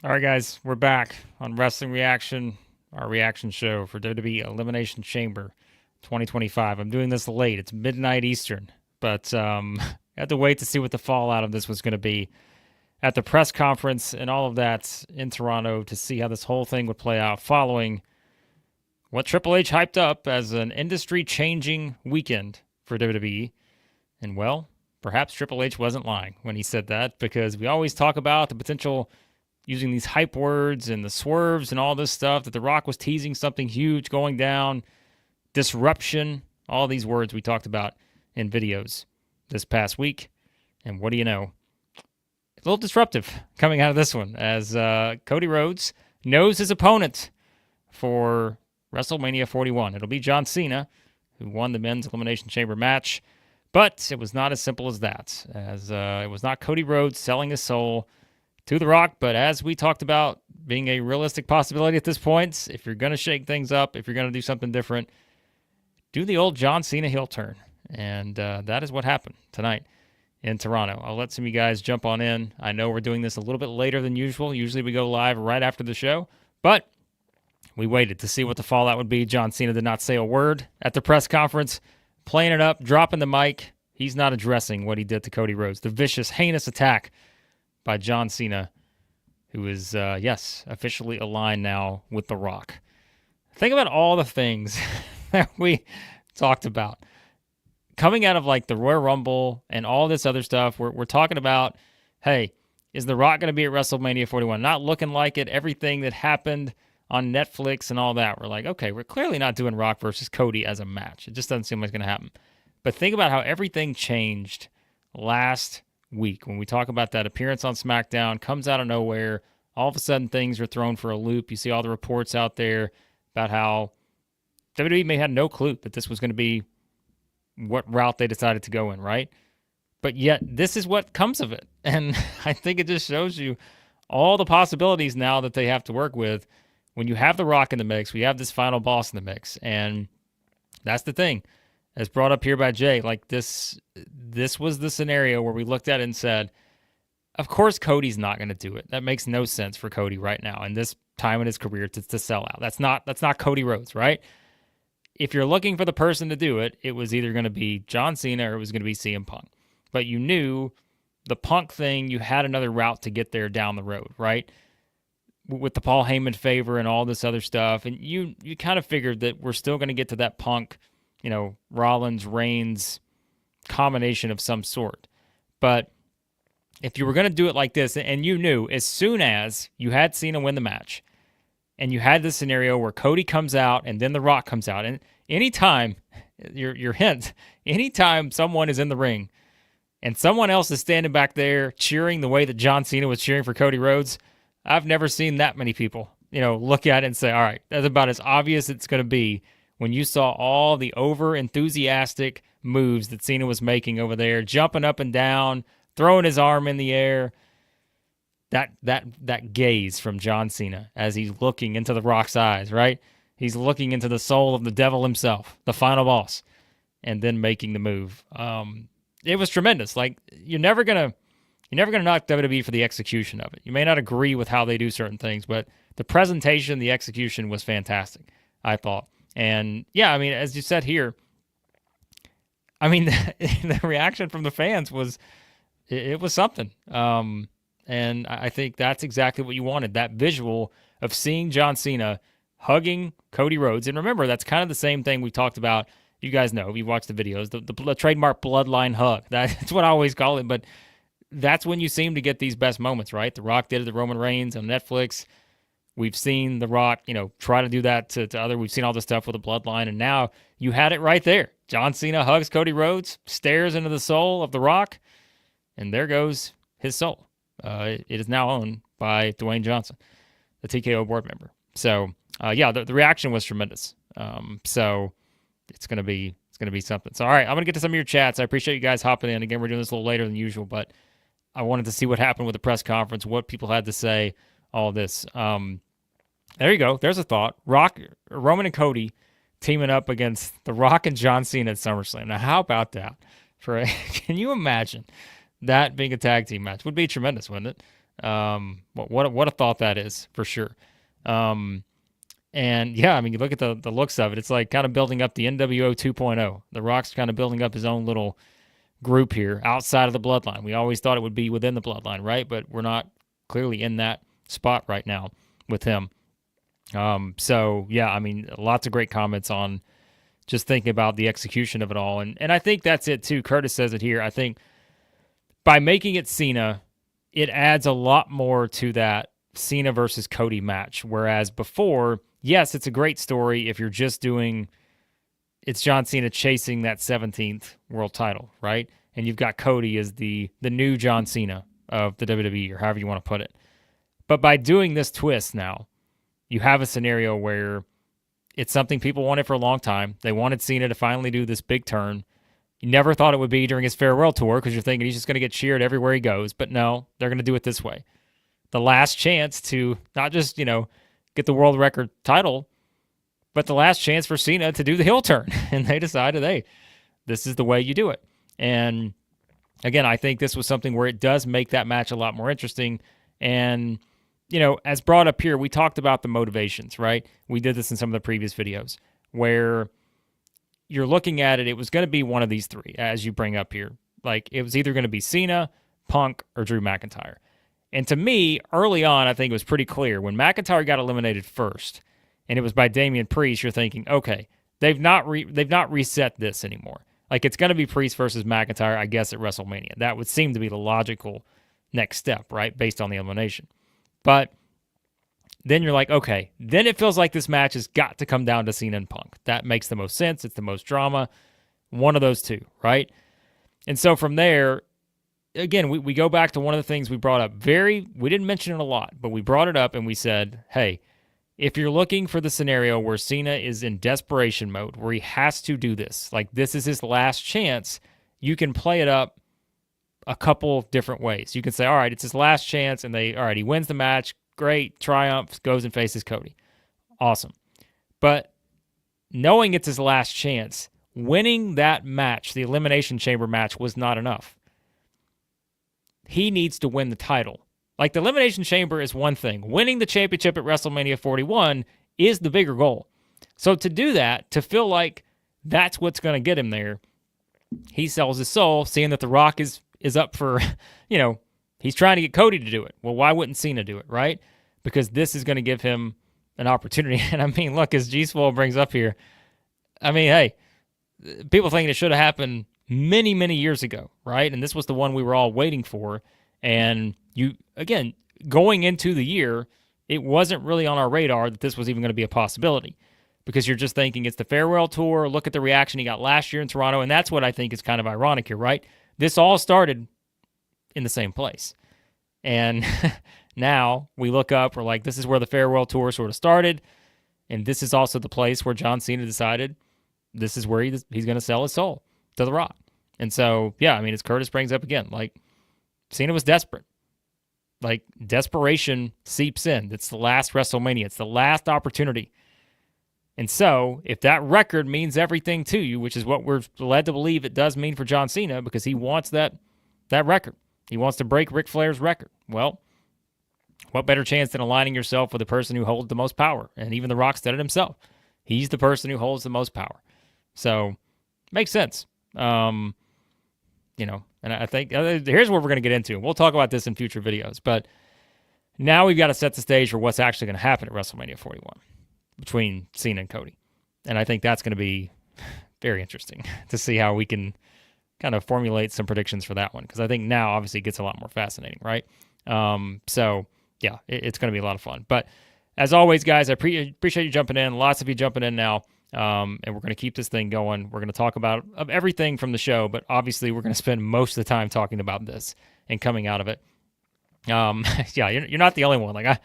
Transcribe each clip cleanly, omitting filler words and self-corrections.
All right, guys, we're back on Wrestling Reaction, our reaction show for WWE Elimination Chamber 2025. I'm doing this late. It's midnight Eastern, but I had to wait to see what the fallout of this was going to be at the press conference and all of that in Toronto to see how this whole thing would play out following what Triple H hyped up as an industry-changing weekend for WWE. And, well, perhaps Triple H wasn't lying when he said that, because we always talk about the potential using these hype words and the swerves and all this stuff, that The Rock was teasing something huge going down, disruption, all these words we talked about in videos this past week. And what do you know? A little disruptive coming out of this one, as Cody Rhodes knows his opponent for WrestleMania 41. It'll be John Cena, who won the Men's Elimination Chamber match. But it was not as simple as that, as it was not Cody Rhodes selling his soul to The Rock, but as we talked about being a realistic possibility at this point, if you're going to shake things up, if you're going to do something different, do the old John Cena heel turn. And that is what happened tonight in Toronto. I'll let some of you guys jump on in. I know we're doing this a little bit later than usual. Usually we go live right after the show, but we waited to see what the fallout would be. John Cena did not say a word at the press conference, playing it up, dropping the mic. He's not addressing what he did to Cody Rhodes, the vicious, heinous attack by John Cena, who is, yes, officially aligned now with The Rock. Think about all the things that we talked about. Coming out of, like, the Royal Rumble and all this other stuff, we're talking about, hey, is The Rock going to be at WrestleMania 41? Not looking like it. Everything that happened on Netflix and all that, we're like, okay, we're clearly not doing Rock versus Cody as a match. It just doesn't seem like it's going to happen. But think about how everything changed last week when we talk about that appearance on SmackDown. Comes out of nowhere. All of a sudden things are thrown for a loop. You see all the reports out there about how WWE may have no clue that this was going to be what route they decided to go in, right? But yet this is what comes of it. And I think it just shows you all the possibilities now that they have to work with when you have The Rock in the mix. We have this final boss in the mix, and that's the thing. As brought up here by Jay, like this was the scenario where we looked at it and said, of course Cody's not going to do it. That makes no sense for Cody right now in this time in his career to sell out. That's not Cody Rhodes, right? If you're looking for the person to do it, it was either going to be John Cena or it was going to be CM Punk. But you knew the Punk thing, you had another route to get there down the road, right? With the Paul Heyman favor and all this other stuff. And you kind of figured that we're still going to get to that Punk, Rollins, Reigns combination of some sort. But if you were going to do it like this, and you knew as soon as you had Cena win the match, and you had this scenario where Cody comes out and then The Rock comes out, and anytime, your hint, anytime someone is in the ring and someone else is standing back there cheering the way that John Cena was cheering for Cody Rhodes, I've never seen that many people, look at it and say, all right, that's about as obvious it's going to be when you saw all the over-enthusiastic moves that Cena was making over there, jumping up and down, throwing his arm in the air. That gaze from John Cena as he's looking into The Rock's eyes, right? He's looking into the soul of the devil himself, the final boss, and then making the move. It was tremendous. Like, you're never gonna knock WWE for the execution of it. You may not agree with how they do certain things, but the presentation, the execution was fantastic, I thought. And yeah, I mean, as you said here, I mean, the reaction from the fans was, it was something. And I think that's exactly what you wanted, that visual of seeing John Cena hugging Cody Rhodes. And remember, that's kind of the same thing we talked about. You guys know, you watched the videos, the trademark bloodline hug. That's what I always call it. But that's when you seem to get these best moments, right? The Rock did it to Roman Reigns on Netflix. We've seen The Rock, try to do that to other. We've seen all this stuff with the bloodline, and now you had it right there. John Cena hugs Cody Rhodes, stares into the soul of The Rock, and there goes his soul. It is now owned by Dwayne Johnson, the TKO board member. So, yeah, the reaction was tremendous. So it's gonna be something. So, all right, I'm gonna get to some of your chats. I appreciate you guys hopping in. Again, we're doing this a little later than usual, but I wanted to see what happened with the press conference, what people had to say, all this. There you go. There's a thought. Roman and Cody teaming up against The Rock and John Cena at SummerSlam. Now, how about that? Can you imagine that being a tag team match? Would be tremendous, wouldn't it? What a thought that is, for sure. And yeah, I mean, you look at the looks of it, it's like kind of building up the NWO 2.0. The Rock's kind of building up his own little group here outside of the bloodline. We always thought it would be within the bloodline, right? But we're not clearly in that spot right now with him. So yeah, I mean, lots of great comments on just thinking about the execution of it all. And I think that's it too. Curtis says it here. I think by making it Cena, it adds a lot more to that Cena versus Cody match. Whereas before, yes, it's a great story if you're just doing, it's John Cena chasing that 17th world title, right? And you've got Cody as the new John Cena of the WWE, or however you want to put it. But by doing this twist now, you have a scenario where it's something people wanted for a long time. They wanted Cena to finally do this big turn. You never thought it would be during his farewell tour because you're thinking he's just going to get cheered everywhere he goes. But no, they're going to do it this way. The last chance to not just, get the world record title, but the last chance for Cena to do the heel turn. And they decided, hey, this is the way you do it. And again, I think this was something where it does make that match a lot more interesting. And, as brought up here, we talked about the motivations, right? We did this in some of the previous videos where you're looking at it, it was going to be one of these three, as you bring up here. Like, it was either going to be Cena, Punk, or Drew McIntyre. And to me, early on, I think it was pretty clear. When McIntyre got eliminated first, and it was by Damian Priest, you're thinking, okay, they've not reset this anymore. Like, it's going to be Priest versus McIntyre, I guess, at WrestleMania. That would seem to be the logical next step, right, based on the elimination. But then you're like, okay, then it feels like this match has got to come down to Cena and Punk. That makes the most sense. It's the most drama. One of those two, right? And so from there, again, we go back to one of the things we brought up. We didn't mention it a lot, but we brought it up and we said, hey, if you're looking for the scenario where Cena is in desperation mode, where he has to do this, like this is his last chance, you can play it up a couple different ways. You can say, all right, it's his last chance, and he wins the match, great, triumphs, goes and faces Cody. Awesome. But knowing it's his last chance, winning that match, the Elimination Chamber match, was not enough. He needs to win the title. Like, the Elimination Chamber is one thing. Winning the championship at WrestleMania 41 is the bigger goal. So to do that, to feel like that's what's going to get him there, he sells his soul, seeing that The Rock is up for, he's trying to get Cody to do it. Well, why wouldn't Cena do it, right? Because this is going to give him an opportunity. And I mean, look, as G-Swole brings up here, I mean, hey, people think it should have happened many, many years ago, right? And this was the one we were all waiting for. And again, going into the year, it wasn't really on our radar that this was even going to be a possibility, because you're just thinking it's the farewell tour. Look at the reaction he got last year in Toronto. And that's what I think is kind of ironic here, right? This all started in the same place. And now we look up, we're like, this is where the farewell tour sort of started. And this is also the place where John Cena decided this is where he's going to sell his soul to The Rock. And so, yeah, I mean, as Curtis brings up again, like, Cena was desperate. Like, desperation seeps in. It's the last WrestleMania. It's the last opportunity. And so, if that record means everything to you, which is what we're led to believe it does mean for John Cena, because he wants that record. He wants to break Ric Flair's record. Well, what better chance than aligning yourself with the person who holds the most power? And even The Rock said it himself. He's the person who holds the most power. So, makes sense. And I think here's what we're going to get into. We'll talk about this in future videos. But now we've got to set the stage for what's actually going to happen at WrestleMania 41 between Cena and Cody. And I think that's going to be very interesting to see how we can kind of formulate some predictions for that one, because I think now obviously it gets a lot more fascinating, right? So, yeah, it's going to be a lot of fun. But as always, guys, I appreciate you jumping in. Lots of you jumping in now. And we're going to keep this thing going. We're going to talk about everything from the show, but obviously we're going to spend most of the time talking about this and coming out of it. Yeah, you're not the only one. Like,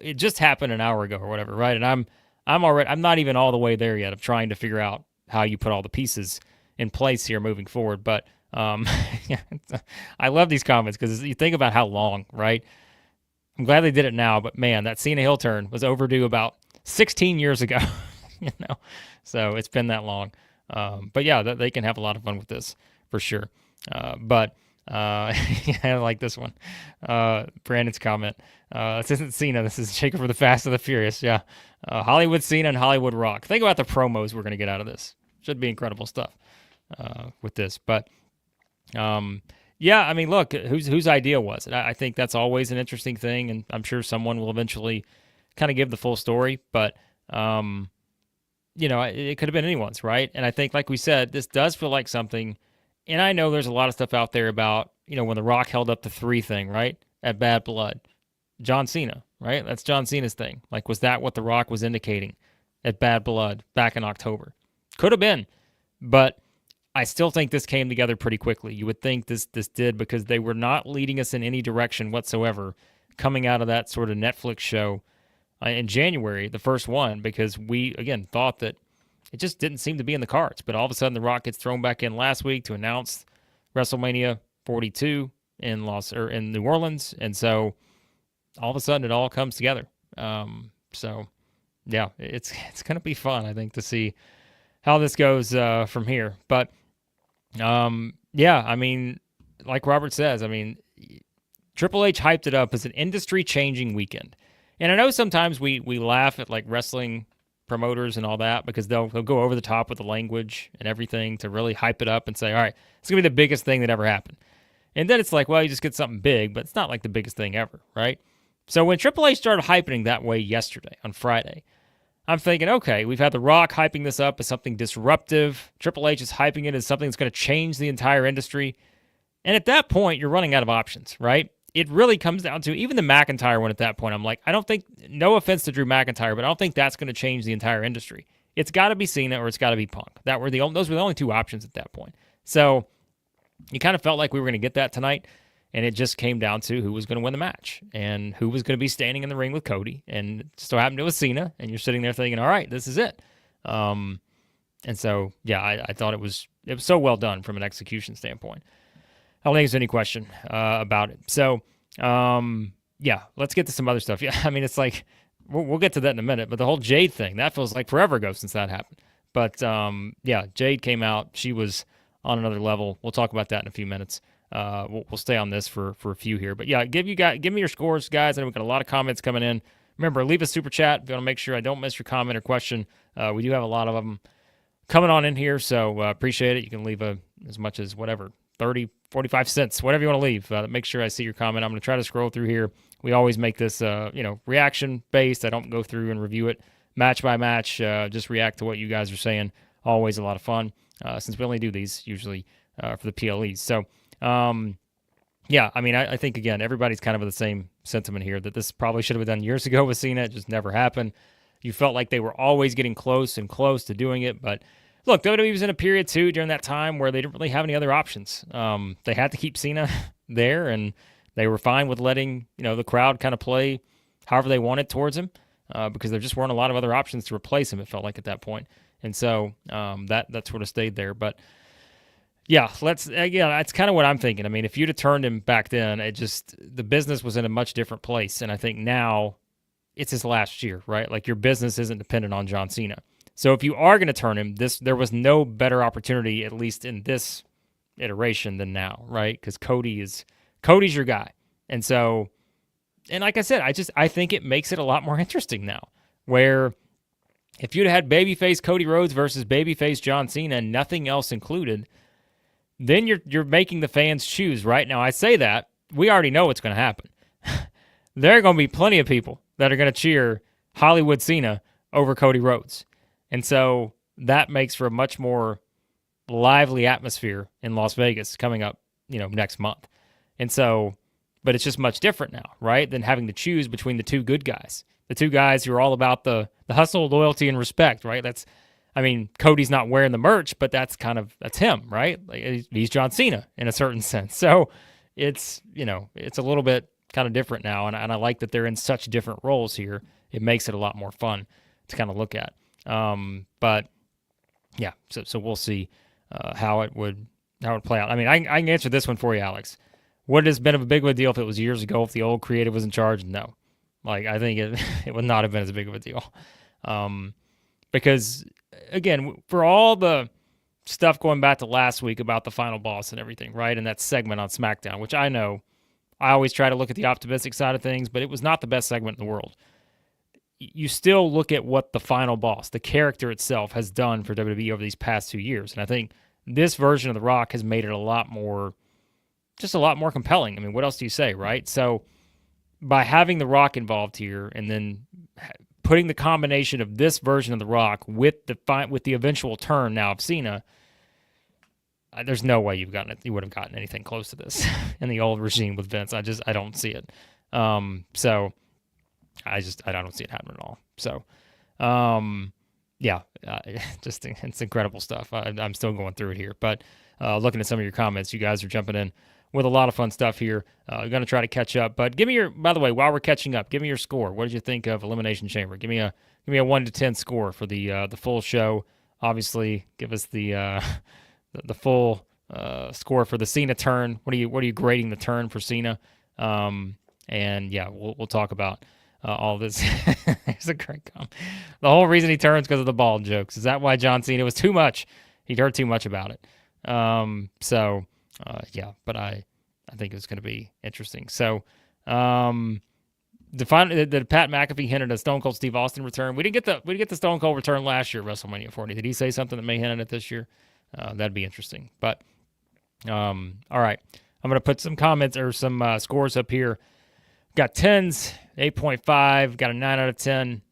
it just happened an hour ago or whatever, right? And I'm not even all the way there yet of trying to figure out how you put all the pieces in place here moving forward. But yeah, I love these comments because you think about how long, right? I'm glad they did it now, but man, that Cena heel turn was overdue about 16 years ago. So it's been that long. But yeah, they can have a lot of fun with this for sure. But Yeah, I like this one. Brandon's comment. This isn't Cena. This is Jacob for the Fast and the Furious. Yeah. Hollywood Cena and Hollywood Rock. Think about the promos we're going to get out of this. Should be incredible stuff with this. But, yeah, I mean, look, whose idea was it? I think that's always an interesting thing, and I'm sure someone will eventually kind of give the full story. But, it could have been anyone's, right? And I think, like we said, this does feel like something. And I know there's a lot of stuff out there about, when The Rock held up the 3 thing, right? At Bad Blood. John Cena, right? That's John Cena's thing. Like, was that what The Rock was indicating at Bad Blood back in October? Could have been. But I still think this came together pretty quickly. You would think this did, because they were not leading us in any direction whatsoever coming out of that sort of Netflix show in January, the first one, because we, again, thought that it just didn't seem to be in the cards. But all of a sudden, The Rock gets thrown back in last week to announce WrestleMania 42 in New Orleans, and so all of a sudden it all comes together. So yeah, it's going to be fun, I think, to see how this goes from here. But yeah, I mean, like Robert says, I mean, Triple H hyped it up as an industry-changing weekend. And I know sometimes we laugh at like wrestling promoters and all that, because they'll go over the top with the language and everything to really hype it up and say, all right, it's going to be the biggest thing that ever happened. And then it's like, well, you just get something big, but it's not like the biggest thing ever, right? So when Triple H started hyping that way yesterday, on Friday, I'm thinking, okay, we've had The Rock hyping this up as something disruptive. Triple H is hyping it as something that's going to change the entire industry. And at that point, you're running out of options, right? It really comes down to, even the McIntyre one at that point, I'm like, I don't think, no offense to Drew McIntyre, but I don't think that's going to change the entire industry. It's got to be Cena or it's got to be Punk. Those were the only 2 options at that point. So you kind of felt like we were going to get that tonight, and it just came down to who was going to win the match and who was going to be standing in the ring with Cody. And it just so happened it was Cena, and you're sitting there thinking, all right, this is it. And so, yeah, I thought it was so well done from an execution standpoint. I don't think there's any question about it. So, yeah, let's get to some other stuff. Yeah, I mean, it's like, we'll get to that in a minute, but the whole Jade thing, that feels like forever ago since that happened. But, yeah, Jade came out. She was on another level. We'll talk about that in a few minutes. We'll stay on this for a few here. But, yeah, give me your scores, guys. I know we've got a lot of comments coming in. Remember, leave a super chat if you want to make sure I don't miss your comment or question. We do have a lot of them coming on in here, so appreciate it. You can leave as much as whatever, 30, 45 cents, whatever you want to leave. Make sure I see your comment. I'm going to try to scroll through here. We always make this, reaction-based. I don't go through and review it match by match. Just react to what you guys are saying. Always a lot of fun, since we only do these usually for the PLEs. So, yeah, I mean, I think, again, everybody's kind of of the same sentiment here, that this probably should have been done years ago with Cena. It just never happened. You felt like they were always getting close and close to doing it, but look, WWE was in a period, too, during that time where they didn't really have any other options. They had to keep Cena there, and they were fine with letting, the crowd kind of play however they wanted towards him, because there just weren't a lot of other options to replace him, it felt like, at that point. And so that sort of stayed there. But, yeah, that's kind of what I'm thinking. I mean, if you'd have turned him back then, the business was in a much different place. And I think now it's his last year, right? Like, your business isn't dependent on John Cena. So if you are going to turn him, there was no better opportunity, at least in this iteration, than now, right? Because Cody's your guy. And so, and like I said, I think it makes it a lot more interesting now, where if you'd had babyface Cody Rhodes versus babyface John Cena and nothing else included, then you're making the fans choose, right? Now, I say that, we already know what's going to happen. There are going to be plenty of people that are going to cheer Hollywood Cena over Cody Rhodes. And so that makes for a much more lively atmosphere in Las Vegas coming up, next month. And so, but it's just much different now, right, than having to choose between the 2 good guys. The 2 guys who are all about the hustle, loyalty, and respect, right? Cody's not wearing the merch, but that's him, right? Like, he's John Cena in a certain sense. So it's a little bit kind of different now, and I like that they're in such different roles here. It makes it a lot more fun to kind of look at. But yeah, so we'll see how it would play out. I mean, I can answer this one for you, Alex. Would it have been a big of a deal if it was years ago, if the old creative was in charge? No. Like, I think it would not have been as big of a deal. Because, again, for all the stuff going back to last week about the final boss and everything, right? And that segment on SmackDown, which I know I always try to look at the optimistic side of things, but it was not the best segment in the world. You still look at what the final boss, the character itself, has done for WWE over these past 2 years. And I think this version of The Rock has made it a lot more compelling. I mean, what else do you say, right? So by having The Rock involved here and then putting the combination of this version of The Rock with the eventual turn now of Cena, there's no way you would have gotten anything close to this in the old regime with Vince. I don't see it. So I don't see it happening at all. So, it's incredible stuff. I'm still going through it here, but looking at some of your comments, you guys are jumping in with a lot of fun stuff here. I'm going to try to catch up, but by the way, while we're catching up, give me your score. What did you think of Elimination Chamber? Give me a 1 to 10 score for the full show. Obviously, give us the full score for the Cena turn. What are you grading the turn for Cena? And yeah, we'll talk about all this. Here's a great comment. The whole reason he turns because of the bald jokes. Is that why John Cena was too much? He'd heard too much about it. But I think it's going to be interesting. So, the Pat McAfee hinted at Stone Cold Steve Austin return. We didn't get the Stone Cold return last year at WrestleMania 40. Did he say something that may hint at it this year? That'd be interesting. But all right, I'm going to put some comments or some scores up here. Got 10s, 8.5. Got a 9 out of 10.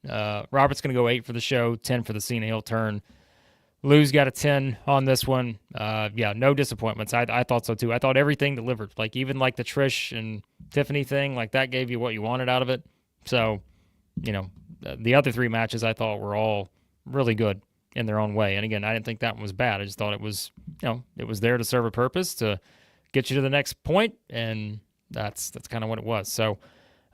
Robert's going to go 8 for the show, 10 for the Cena heel turn. Lou's got a 10 on this one. No disappointments. I thought so too. I thought everything delivered. Like even like the Trish and Tiffany thing, like that gave you what you wanted out of it. So, the other 3 matches I thought were all really good in their own way. And again, I didn't think that one was bad. I just thought it was, it was there to serve a purpose to get you to the next point, and that's kind of what it was. So,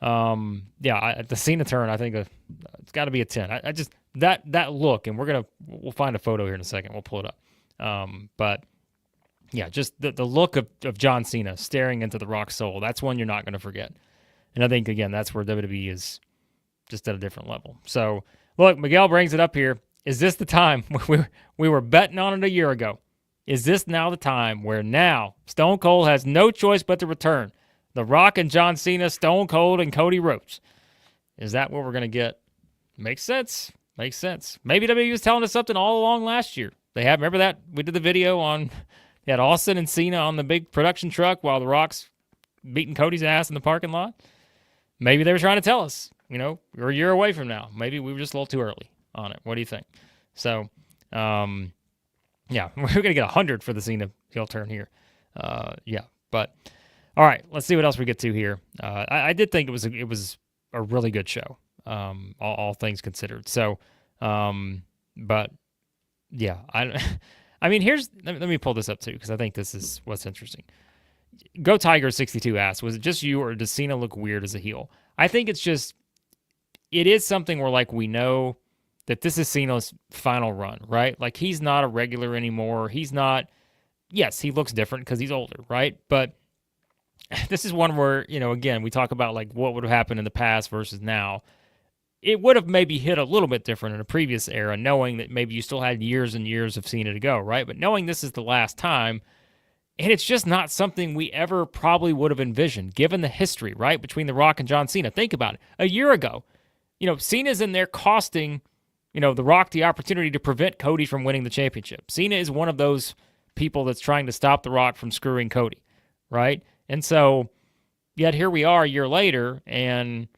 the Cena turn, I think it's got to be a 10. I just that look, and we'll find a photo here in a second. We'll pull it up. But yeah, just the look of John Cena staring into the Rock's soul. That's one you're not going to forget. And I think again, that's where WWE is just at a different level. So look, Miguel brings it up here. Is this the time we were betting on it a year ago? Is this now the time where now Stone Cold has no choice but to return? The Rock and John Cena, Stone Cold and Cody Rhodes. Is that what we're going to get? Makes sense. Makes sense. Maybe WWE was telling us something all along last year. Remember that? We did the video on, they had Austin and Cena on the big production truck while the Rock's beating Cody's ass in the parking lot. Maybe they were trying to tell us, we're a year away from now. Maybe we were just a little too early on it. What do you think? So, we're going to get 100 for the Cena heel turn here. But all right, let's see what else we get to here. I did think it was a really good show, all things considered. So, but yeah, I mean, let me pull this up too, because I think this is what's interesting. Go Tiger 62 asked, was it just you or does Cena look weird as a heel? I think it is something where like we know that this is Cena's final run, right? Like he's not a regular anymore. Yes, he looks different because he's older, right? But this is one where, again, we talk about like what would have happened in the past versus now. It would have maybe hit a little bit different in a previous era, knowing that maybe you still had years and years of Cena to go, right? But knowing this is the last time, and it's just not something we ever probably would have envisioned, given the history, right, between The Rock and John Cena. Think about it. A year ago, Cena's in there costing, The Rock the opportunity to prevent Cody from winning the championship. Cena is one of those people that's trying to stop The Rock from screwing Cody, right? And so, yet here we are a year later, and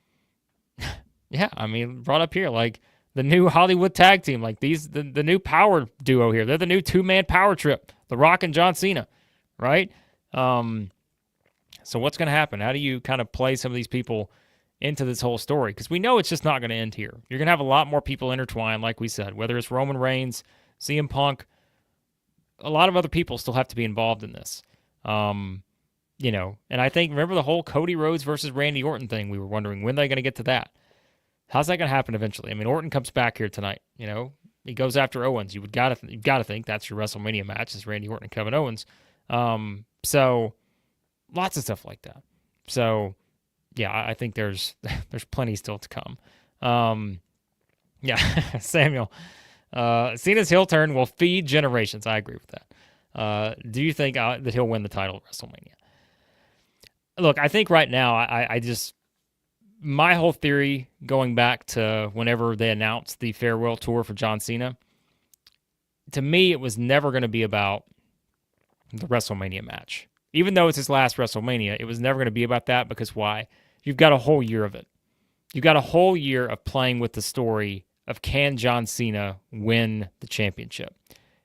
brought up here, like the new Hollywood tag team, like the new power duo here. They're the new 2-man power trip, The Rock and John Cena, right? So what's going to happen? How do you kind of play some of these people into this whole story? Because we know it's just not going to end here. You're going to have a lot more people intertwined, like we said, whether it's Roman Reigns, CM Punk, a lot of other people still have to be involved in this. And I think, remember the whole Cody Rhodes versus Randy Orton thing? We were wondering, when are they going to get to that? How's that going to happen eventually? I mean, Orton comes back here tonight, he goes after Owens. You've got to think that's your WrestleMania match, is Randy Orton and Kevin Owens. So lots of stuff like that. So yeah, I think there's plenty still to come. Samuel, Cena's heel turn will feed generations. I agree with that. Do you think that he'll win the title at WrestleMania? Look, I think right now, I just, my whole theory going back to whenever they announced the farewell tour for John Cena, to me, it was never going to be about the WrestleMania match. Even though it's his last WrestleMania, it was never going to be about that because why? You've got a whole year of it. You've got a whole year of playing with the story of can John Cena win the championship.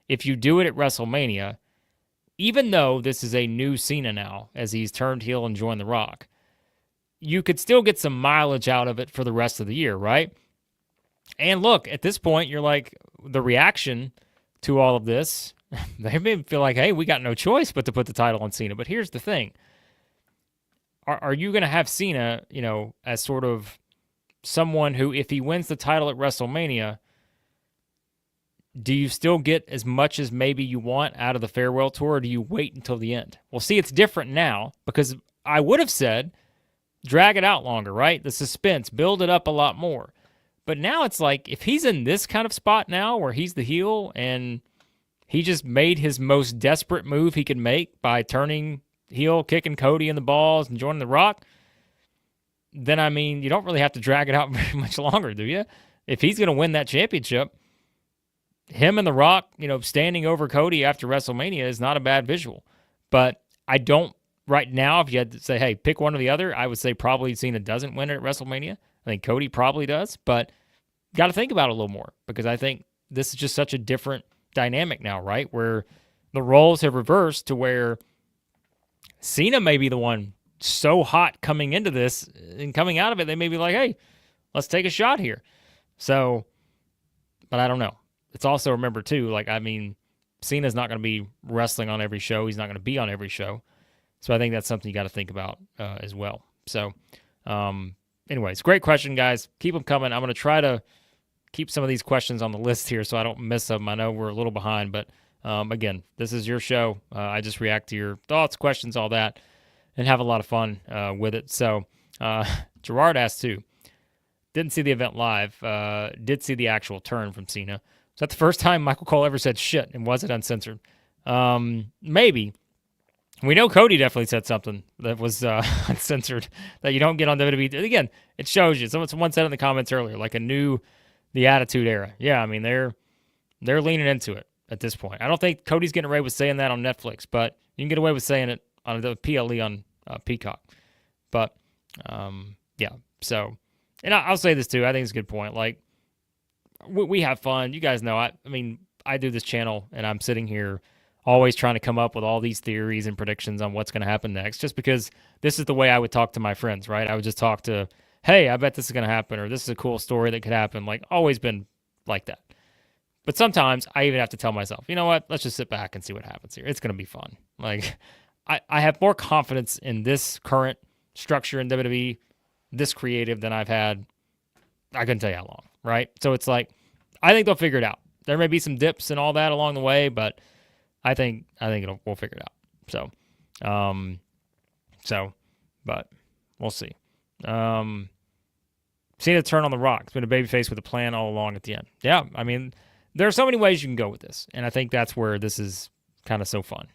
If you do it at WrestleMania, even though this is a new Cena now, as he's turned heel and joined The Rock, you could still get some mileage out of it for the rest of the year, right? And look, at this point, you're like, the reaction to all of this, they may feel like, hey, we got no choice but to put the title on Cena. But here's the thing. Are you going to have Cena, as sort of someone who, if he wins the title at WrestleMania, do you still get as much as maybe you want out of the farewell tour, or do you wait until the end? Well, see, it's different now because I would have said drag it out longer, right? The suspense, build it up a lot more. But now it's like, if he's in this kind of spot now where he's the heel and he just made his most desperate move he could make by turning heel, kicking Cody in the balls and joining The Rock, then, I mean, you don't really have to drag it out very much longer, do you? If he's going to win that championship, him and The Rock, standing over Cody after WrestleMania is not a bad visual. But I don't, right now, if you had to say, hey, pick one or the other, I would say probably Cena doesn't win it at WrestleMania. I think Cody probably does, but got to think about it a little more because I think this is just such a different dynamic now, right? Where the roles have reversed to where Cena may be the one so hot coming into this and coming out of it, they may be like, hey, let's take a shot here. So, but I don't know. It's also, remember too, Cena's not going to be wrestling on every show. He's not going to be on every show. So I think that's something you got to think about as well. So, anyways, great question, guys. Keep them coming. I'm going to try to keep some of these questions on the list here so I don't miss them. I know we're a little behind, but again, this is your show. I just react to your thoughts, questions, all that, and have a lot of fun with it. So Gerard asked too, didn't see the event live, did see the actual turn from Cena. Is that the first time Michael Cole ever said shit, and was it uncensored? Maybe. We know Cody definitely said something that was uncensored that you don't get on WWE. Again, it shows you. Someone said in the comments earlier, like the Attitude Era. Yeah, I mean, they're leaning into it at this point. I don't think Cody's getting away with saying that on Netflix, but you can get away with saying it on the PLE on Peacock. But, yeah, so, and I'll say this too. I think it's a good point. Like, we have fun. You guys know, I mean, I do this channel, and I'm sitting here always trying to come up with all these theories and predictions on what's going to happen next, just because this is the way I would talk to my friends, right? I would just talk to, hey, I bet this is going to happen, or this is a cool story that could happen. Like, always been like that. But sometimes I even have to tell myself, you know what? Let's just sit back and see what happens here. It's going to be fun. Like, I have more confidence in this current structure in WWE, this creative, than I've had, I couldn't tell you how long, right? So it's like, I think they'll figure it out. There may be some dips and all that along the way, but I think we'll figure it out. But we'll see. Cena turn on The Rock. It's been a babyface with a plan all along at the end. Yeah, I mean, there are so many ways you can go with this, and I think that's where this is kind of so fun.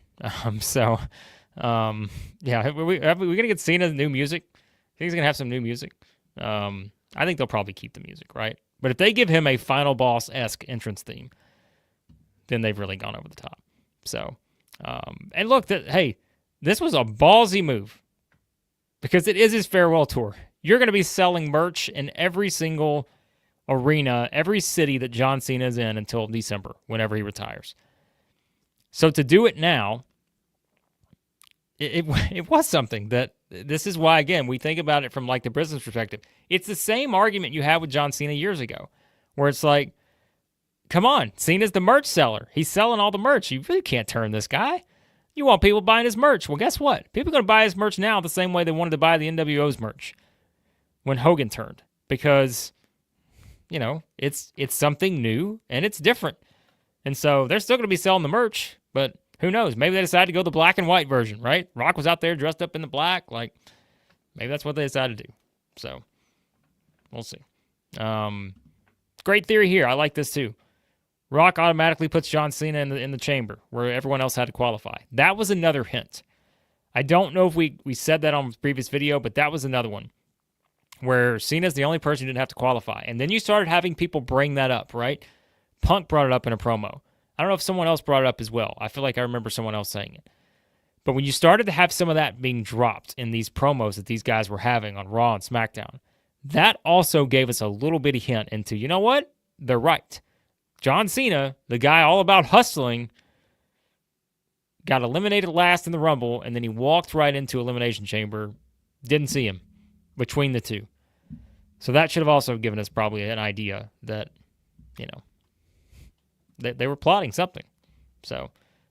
Yeah, we're gonna get Cena new music. I think he's gonna have some new music. I think they'll probably keep the music, right? But if they give him a Final Boss-esque entrance theme, then they've really gone over the top. So, and look, this was a ballsy move because it is his farewell tour. You're going to be selling merch in every single arena, every city that John Cena is in until December, whenever he retires. So to do it now, it was something that, this is why, again, we think about it from like the business perspective. It's the same argument you had with John Cena years ago, where it's like, come on, Cena's the merch seller. He's selling all the merch. You really can't turn this guy. You want people buying his merch. Well, guess what? People are going to buy his merch now the same way they wanted to buy the NWO's merch when Hogan turned. Because, it's something new and it's different. And so they're still going to be selling the merch, but who knows? Maybe they decided to go the black and white version, right? Rock was out there dressed up in the black. Like, maybe that's what they decided to do. So, we'll see. Great theory here. I like this too. Rock automatically puts John Cena in the chamber where everyone else had to qualify. That was another hint. I don't know if we said that on the previous video, but that was another one where Cena's the only person who didn't have to qualify. And then you started having people bring that up, right? Punk brought it up in a promo. I don't know if someone else brought it up as well. I feel like I remember someone else saying it. But when you started to have some of that being dropped in these promos that these guys were having on Raw and SmackDown, that also gave us a little bitty hint into, you know what? They're right. John Cena, the guy all about hustling, got eliminated last in the Rumble, and then he walked right into Elimination Chamber. Didn't see him between the two. So that should have also given us probably an idea that, that they were plotting something. So,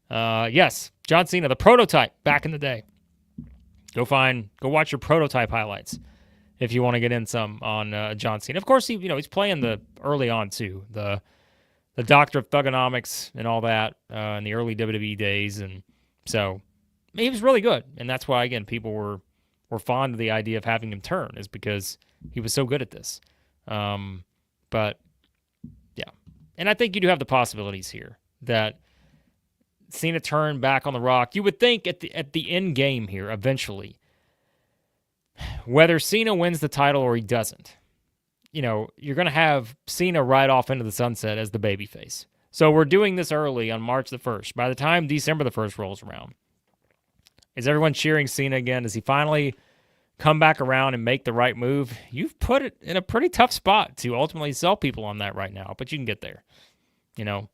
yes, John Cena, the prototype back in the day. Go watch your prototype highlights if you want to get in some on John Cena. Of course, he's playing the early on too, the Doctor of Thugonomics and all that in the early WWE days, and so he was really good, and that's why again people were fond of the idea of having him turn, is because he was so good at this. But yeah, and I think you do have the possibilities here that Cena turned back on The Rock. You would think at the end game here eventually, whether Cena wins the title or he doesn't, you're going to have Cena ride off into the sunset as the babyface. So we're doing this early on March the 1st. By the time December the 1st rolls around, is everyone cheering Cena again? Does he finally come back around and make the right move? You've put it in a pretty tough spot to ultimately sell people on that right now, but you can get there. You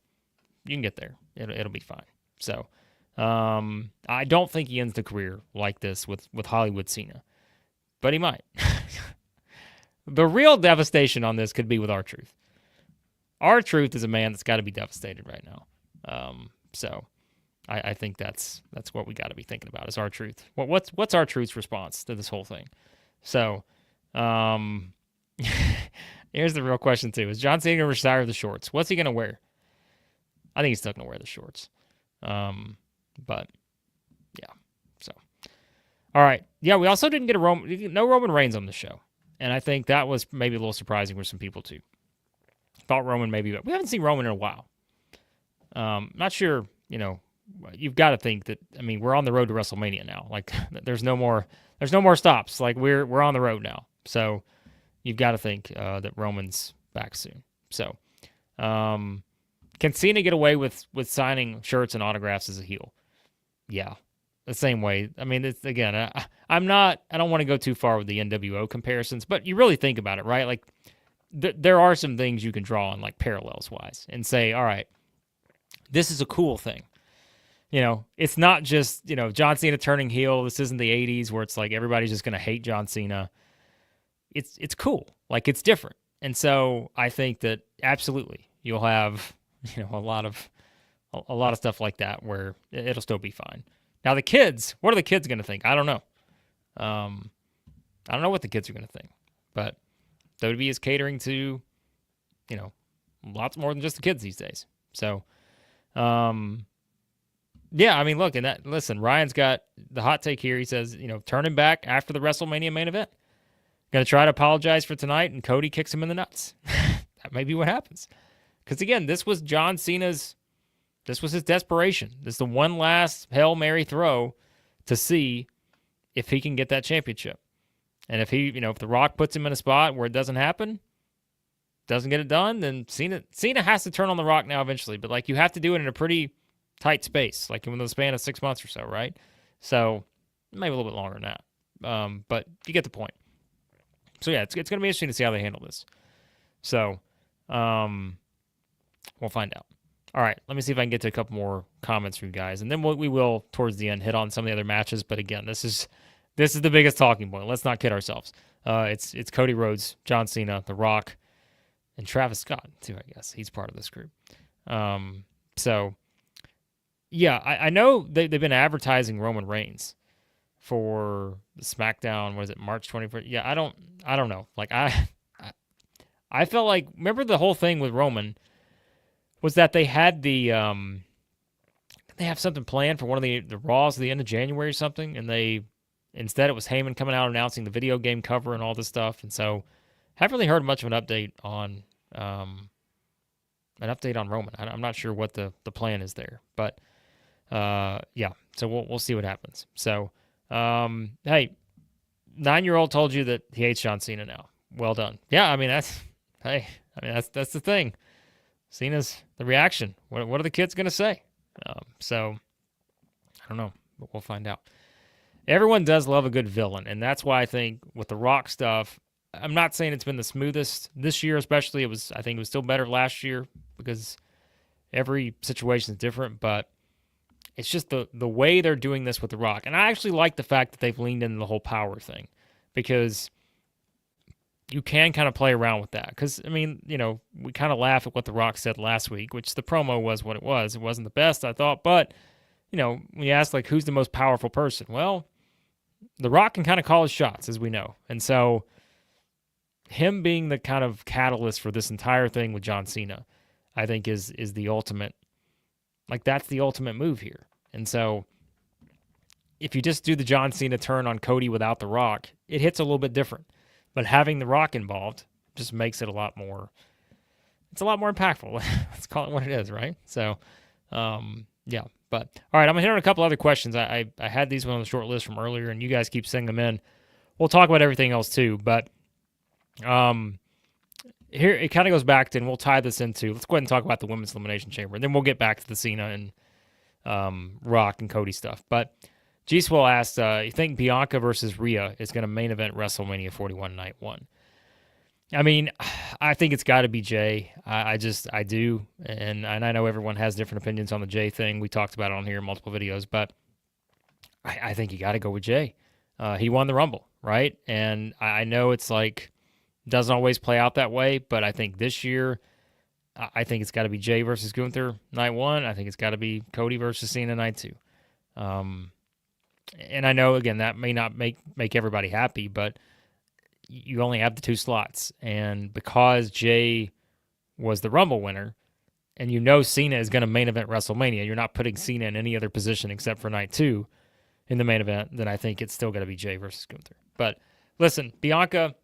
can get there. It'll be fine. So I don't think he ends the career like this with Hollywood Cena, but he might. The real devastation on this could be with R-Truth. R-Truth is a man that's got to be devastated right now. So I think that's what we got to be thinking about is R-Truth. What's R-Truth's response to this whole thing? So here's the real question too: is John Cena going to retire the shorts? What's he going to wear? I think he's still going to wear the shorts. But yeah. So all right, yeah. We also didn't get no Roman Reigns on the show. And I think that was maybe a little surprising for some people, too. Thought Roman maybe, but we haven't seen Roman in a while. Not sure, you've got to think that, we're on the road to WrestleMania now. Like, there's no more stops. Like, we're on the road now. So, you've got to think that Roman's back soon. So, can Cena get away with signing shirts and autographs as a heel? Yeah. The same way. It's, again, I don't want to go too far with the NWO comparisons, but you really think about it, right? Like, there are some things you can draw on, like, parallels-wise, and say, all right, this is a cool thing. It's not just, John Cena turning heel. This isn't the 80s where it's like everybody's just going to hate John Cena. It's cool. Like, it's different. And so I think that, absolutely, you'll have, a lot of stuff like that where it'll still be fine. Now, the kids, what are the kids going to think? I don't know. I don't know what the kids are going to think. But WWE is catering to, lots more than just the kids these days. So, yeah, look, listen, Ryan's got the hot take here. He says, turning back after the WrestleMania main event. Going to try to apologize for tonight, and Cody kicks him in the nuts. That may be what happens. Because, again, this was John Cena's. This was his desperation. This is the one last Hail Mary throw to see if he can get that championship. And if if The Rock puts him in a spot where it doesn't happen, doesn't get it done, then Cena has to turn on The Rock now eventually. But, like, you have to do it in a pretty tight space, like in the span of 6 months or so, right? So, maybe a little bit longer than that. But you get the point. So, yeah, it's going to be interesting to see how they handle this. So, we'll find out. All right, let me see if I can get to a couple more comments from you guys, and then we will, towards the end, hit on some of the other matches. But again, this is the biggest talking point. Let's not kid ourselves. It's Cody Rhodes, John Cena, The Rock, and Travis Scott, too, I guess. He's part of this group. So, yeah, I know they've been advertising Roman Reigns for the SmackDown, what is it, March 24th? Yeah, I don't know. Like, I felt like, remember the whole thing with Roman was that they had they have something planned for one of the Raws at the end of January or something, and instead it was Heyman coming out announcing the video game cover and all this stuff, and so haven't really heard much of an update on an update on Roman. I'm not sure what the plan is there, but yeah. So we'll see what happens. So hey, 9-year-old told you that he hates John Cena now. Well done. Yeah, I mean that's that's the thing. Cena's the reaction. What are the kids gonna say? So I don't know, but we'll find out. Everyone does love a good villain, and that's why I think with the Rock stuff, I'm not saying it's been the smoothest this year, especially. I think it was still better last year because every situation is different, but it's just the way they're doing this with the Rock. And I actually like the fact that they've leaned into the whole power thing because you can kind of play around with that. Because, I mean, we kind of laugh at what the Rock said last week, which the promo was what it was. It wasn't the best, I thought, but, when you ask, like, who's the most powerful person? Well, the Rock can kind of call his shots, as we know. And so him being the kind of catalyst for this entire thing with John Cena, I think is the ultimate, like that's the ultimate move here. And so if you just do the John Cena turn on Cody without the Rock, it hits a little bit different. But having the Rock involved just makes it a lot more impactful. Let's call it what it is, right? So, yeah. But, all right, I'm going to hit on a couple other questions. I had these on the short list from earlier, and you guys keep sending them in. We'll talk about everything else, too. But here it kind of goes back to, and we'll tie this into, let's go ahead and talk about the Women's Elimination Chamber, and then we'll get back to the Cena and Rock and Cody stuff. But G-Swell asked, you think Bianca versus Rhea is going to main event WrestleMania 41 Night 1? I mean, I think it's got to be Jay. I do. And I know everyone has different opinions on the Jay thing. We talked about it on here in multiple videos, but I think you got to go with Jay. He won the Rumble, right? And I know it's like, doesn't always play out that way, but I think this year, I think it's got to be Jay versus Gunther Night 1. I think it's got to be Cody versus Cena Night 2. And I know, again, that may not make everybody happy, but you only have the 2 slots. And because Jay was the Rumble winner, and Cena is going to main event WrestleMania, you're not putting Cena in any other position except for Night 2 in the main event, then I think it's still going to be Jay versus Gunther. But listen, Bianca,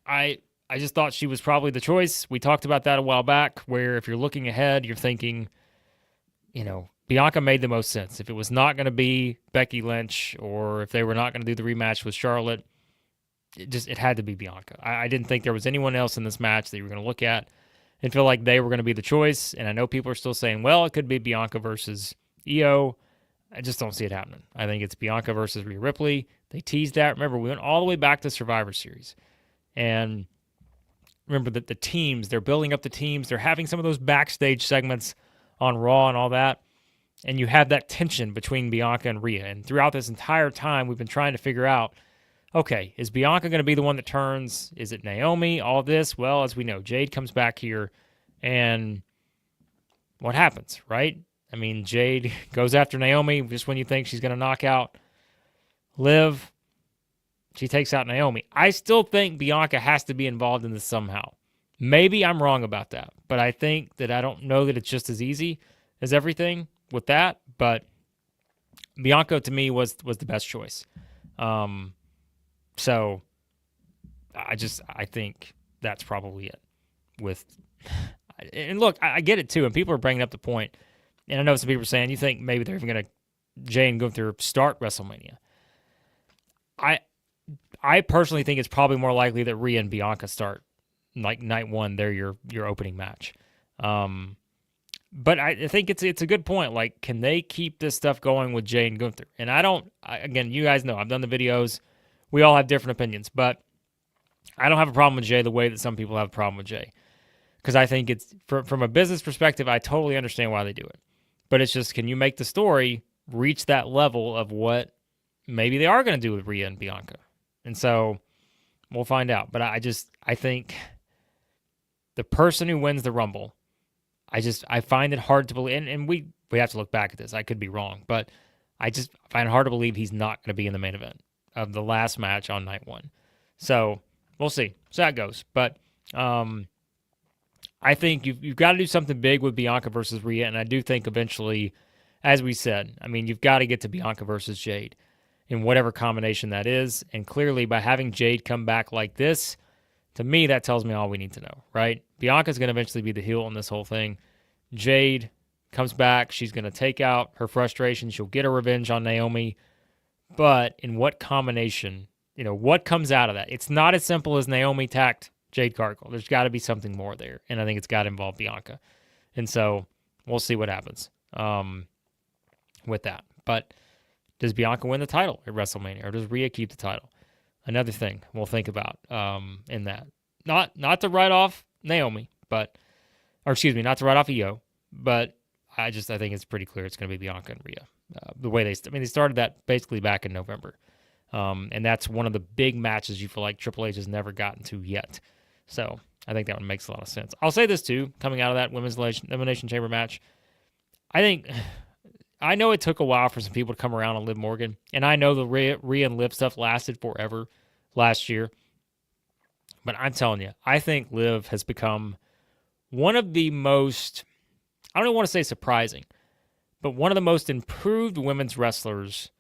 I just thought she was probably the choice. We talked about that a while back, where if you're looking ahead, you're thinking, Bianca made the most sense. If it was not going to be Becky Lynch, or if they were not going to do the rematch with Charlotte, it had to be Bianca. I didn't think there was anyone else in this match that you were going to look at and feel like they were going to be the choice. And I know people are still saying, well, it could be Bianca versus Io. I just don't see it happening. I think it's Bianca versus Rhea Ripley. They teased that. Remember, we went all the way back to Survivor Series. And remember that the teams, they're building up the teams. They're having some of those backstage segments on Raw and all that. And you have that tension between Bianca and Rhea. And throughout this entire time, we've been trying to figure out, okay, is Bianca going to be the one that turns? Is it Naomi? All this? Well, as we know, Jade comes back here, and what happens, right? I mean, Jade goes after Naomi just when you think she's going to knock out Liv. She takes out Naomi. I still think Bianca has to be involved in this somehow. Maybe I'm wrong about that, but I think that I don't know that it's just as easy as everything with that, but Bianca to me was the best choice. So I think that's probably it. And look, I get it too, and people are bringing up the point, and I know some people are saying, you think maybe they're even going to Jay and Gunther start WrestleMania. I personally think it's probably more likely that Rhea and Bianca start like Night 1. They're your opening match. But I think it's a good point. Like, can they keep this stuff going with Jay and Gunther? And again, you guys know, I've done the videos. We all have different opinions, but I don't have a problem with Jay the way that some people have a problem with Jay. Because I think it's, from a business perspective, I totally understand why they do it. But it's just, can you make the story reach that level of what maybe they are going to do with Rhea and Bianca? And so we'll find out. But I think the person who wins the Rumble, I find it hard to believe, and we have to look back at this. I could be wrong, but I just find it hard to believe he's not going to be in the main event of the last match on Night 1. So we'll see. So that goes. But I think you've got to do something big with Bianca versus Rhea, and I do think eventually, as we said, I mean, you've got to get to Bianca versus Jade in whatever combination that is. And clearly, by having Jade come back like this, To me, that tells me all we need to know, right? Bianca's going to eventually be the heel in this whole thing. Jade comes back. She's going to take out her frustration. She'll get her revenge on Naomi. But in what combination, what comes out of that? It's not as simple as Naomi tacked Jade Cargill. There's got to be something more there. And I think it's got to involve Bianca. And so we'll see what happens with that. But does Bianca win the title at WrestleMania, or does Rhea keep the title? Another thing we'll think about in that. Not to write off Naomi, not to write off Io, but I think it's pretty clear it's going to be Bianca and Rhea. The way they started that basically back in November, and that's one of the big matches you feel like Triple H has never gotten to yet. So I think that one makes a lot of sense. I'll say this too, coming out of that Women's Elimination Chamber match, I know it took a while for some people to come around on Liv Morgan, and I know the Rhea and Liv stuff lasted forever last year. But I'm telling you, I think Liv has become one of the most, I don't want to say surprising, but one of the most improved women's wrestlers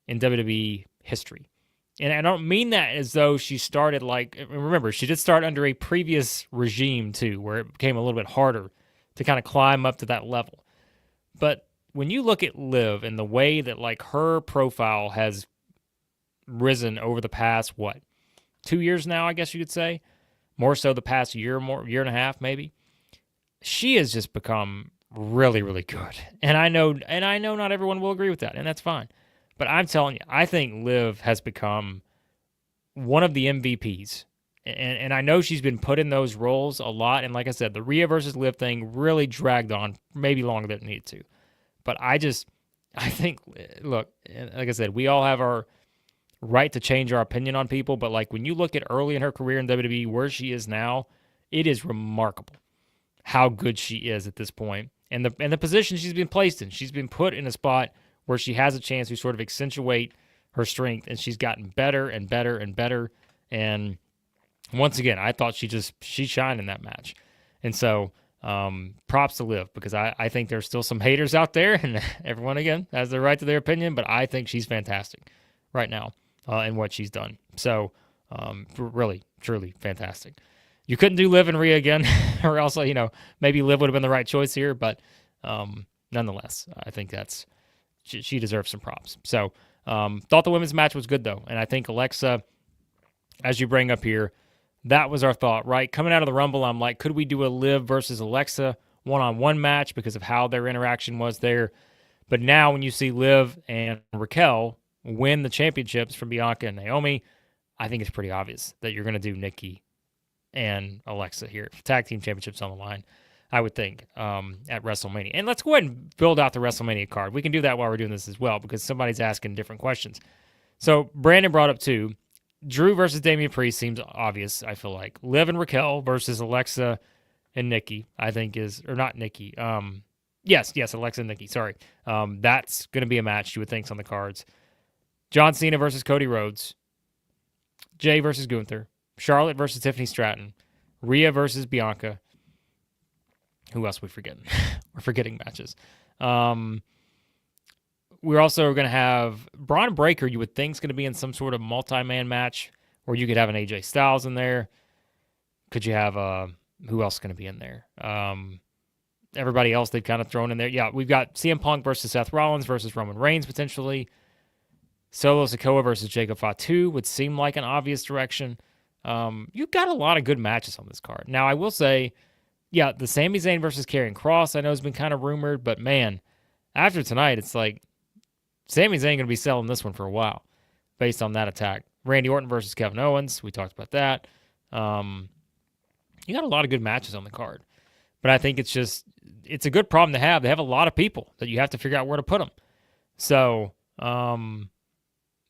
in WWE history. And I don't mean that as though she started remember, she did start under a previous regime too, where it became a little bit harder to kind of climb up to that level. But when you look at Liv and the way that her profile has risen over the past, 2 years now, I guess you could say, more so the past year and a half, maybe, she has just become really, really good. And I know not everyone will agree with that, and that's fine. But I'm telling you, I think Liv has become one of the MVPs. And I know she's been put in those roles a lot. And like I said, the Rhea versus Liv thing really dragged on maybe longer than it needed to. But I think, look, like I said, we all have our right to change our opinion on people. But when you look at early in her career in WWE, where she is now, it is remarkable how good she is at this point. And the position she's been placed in. She's been put in a spot where she has a chance to sort of accentuate her strength. And she's gotten better and better and better. And once again, I thought she shined in that match. And so props to Liv, because I think there's still some haters out there, and everyone, again, has the right to their opinion, but I think she's fantastic right now in what she's done. So really, truly fantastic. You couldn't do Liv and Rhea again, or else, maybe Liv would have been the right choice here, but nonetheless, I think she deserves some props. So thought the women's match was good, though, and I think Alexa, as you bring up here, that was our thought, right? Coming out of the Rumble, I'm like, could we do a Liv versus Alexa one-on-one match because of how their interaction was there? But now when you see Liv and Raquel win the championships from Bianca and Naomi, I think it's pretty obvious that you're going to do Nikki and Alexa here. Tag team championships on the line, I would think, at WrestleMania. And let's go ahead and build out the WrestleMania card. We can do that while we're doing this as well, because somebody's asking different questions. So Brandon brought up too, Drew versus Damian Priest seems obvious, I feel like. Liv and Raquel versus Alexa and Nikki, I think or not Nikki. Yes, Alexa and Nikki, sorry. That's going to be a match you would think's on the cards. John Cena versus Cody Rhodes. Jay versus Gunther. Charlotte versus Tiffany Stratton. Rhea versus Bianca. Who else are we forgetting? We're forgetting matches. We're also going to have Braun Breaker, you would think, is going to be in some sort of multi-man match, or you could have an AJ Styles in there. Could you have, who else is going to be in there? Everybody else they've kind of thrown in there. Yeah, we've got CM Punk versus Seth Rollins versus Roman Reigns, potentially. Solo Sikoa versus Jacob Fatu would seem like an obvious direction. You've got a lot of good matches on this card. Now, I will say, yeah, the Sami Zayn versus Karrion Kross I know has been kind of rumored, but man, after tonight, it's like Sami Zayn going to be selling this one for a while based on that attack. Randy Orton versus Kevin Owens. We talked about that. You got a lot of good matches on the card. But I think it's a good problem to have. They have a lot of people that you have to figure out where to put them. So, man,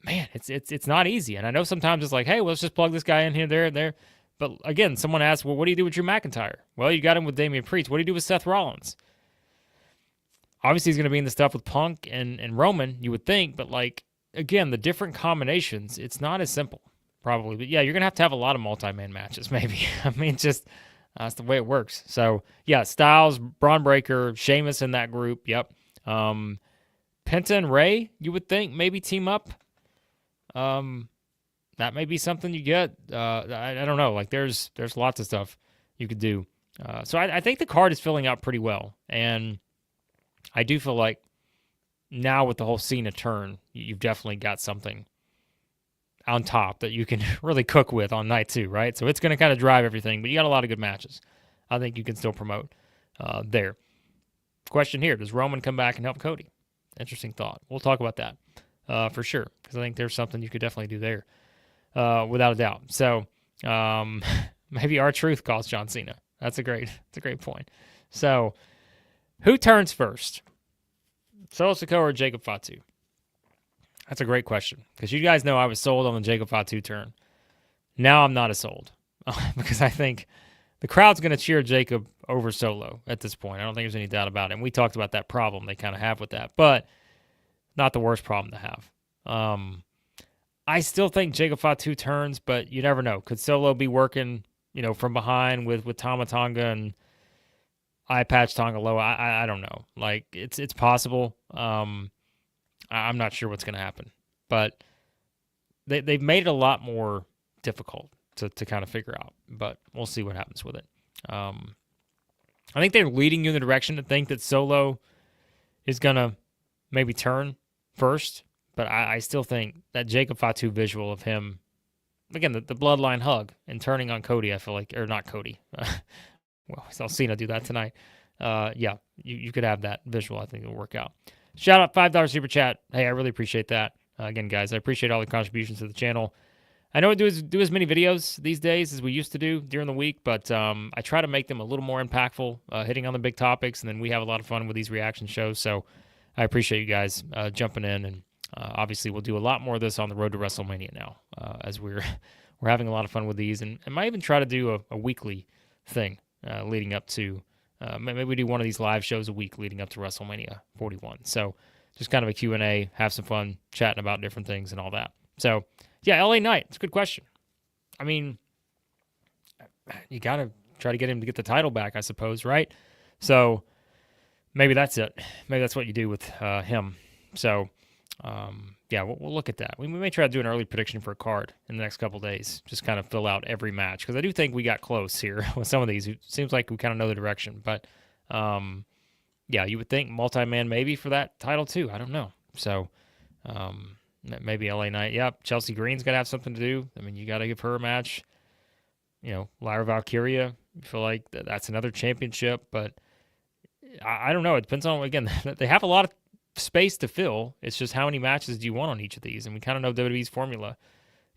it's not easy. And I know sometimes it's like, hey, well, let's just plug this guy in here, there, and there. But again, someone asks, well, what do you do with Drew McIntyre? Well, you got him with Damian Priest. What do you do with Seth Rollins? Obviously, he's going to be in the stuff with Punk and Roman, you would think. But, again, the different combinations, it's not as simple, probably. But, yeah, you're going to have a lot of multi-man matches, maybe. I mean, that's the way it works. So, yeah, Styles, Braun Breaker, Sheamus in that group. Yep. Penta and Ray, you would think, maybe team up. that may be something you get. I don't know. Like there's lots of stuff you could do. So I think the card is filling out pretty well, and I do feel like now with the whole Cena turn, you've definitely got something on top that you can really cook with on night 2, right? So it's going to kind of drive everything, but you got a lot of good matches. I think you can still promote there. Question here, does Roman come back and help Cody? Interesting thought. We'll talk about that for sure, because I think there's something you could definitely do there without a doubt. So maybe R-Truth calls John Cena. That's a great point. So who turns first? Solo Sikoa or Jacob Fatu? That's a great question, because you guys know I was sold on the Jacob Fatu turn. Now I'm not as sold because I think the crowd's going to cheer Jacob over Solo at this point. I don't think there's any doubt about it. And we talked about that problem they kind of have with that, but not the worst problem to have. I still think Jacob Fatu turns, but you never know. Could Solo be working, from behind with Tama Tonga and Eye Patch Tonga Loa? I don't know. Like it's possible. I'm not sure what's going to happen, but they've made it a lot more difficult to kind of figure out, but we'll see what happens with it. I think they're leading you in the direction to think that Solo is going to maybe turn first, but I still think that Jacob Fatu visual of him, again, the bloodline hug and turning on Cody, I feel like, or not Cody. Well, I saw Cena do that tonight. Yeah, you could have that visual. I think it'll work out. Shout out $5 super chat. Hey, I really appreciate that. Again, guys, I appreciate all the contributions to the channel. I know I do as many videos these days as we used to do during the week, but I try to make them a little more impactful, hitting on the big topics, and then we have a lot of fun with these reaction shows. So I appreciate you guys jumping in, and obviously we'll do a lot more of this on the road to WrestleMania now, as we're having a lot of fun with these, and I might even try to do a weekly thing leading up to. Maybe we do one of these live shows a week leading up to WrestleMania 41. So just kind of a Q&A, have some fun chatting about different things and all that. So, yeah, LA Knight, it's a good question. I mean, you got to try to get him to get the title back, I suppose, right? So maybe that's it. Maybe that's what you do with him. So, yeah, we'll look at that. We may try to do an early prediction for a card in the next couple of days. Just kind of fill out every match, because I do think we got close here with some of these. It seems like we kind of know the direction. But, yeah, you would think multi-man maybe for that title too. I don't know. So maybe LA Knight. Yep, Chelsea Green's got to have something to do. I mean, you got to give her a match. Lyra Valkyria, I feel like that's another championship. But I don't know. It depends on, again, they have a lot of space to fill. It's just how many matches do you want on each of these? And we kind of know WWE's formula,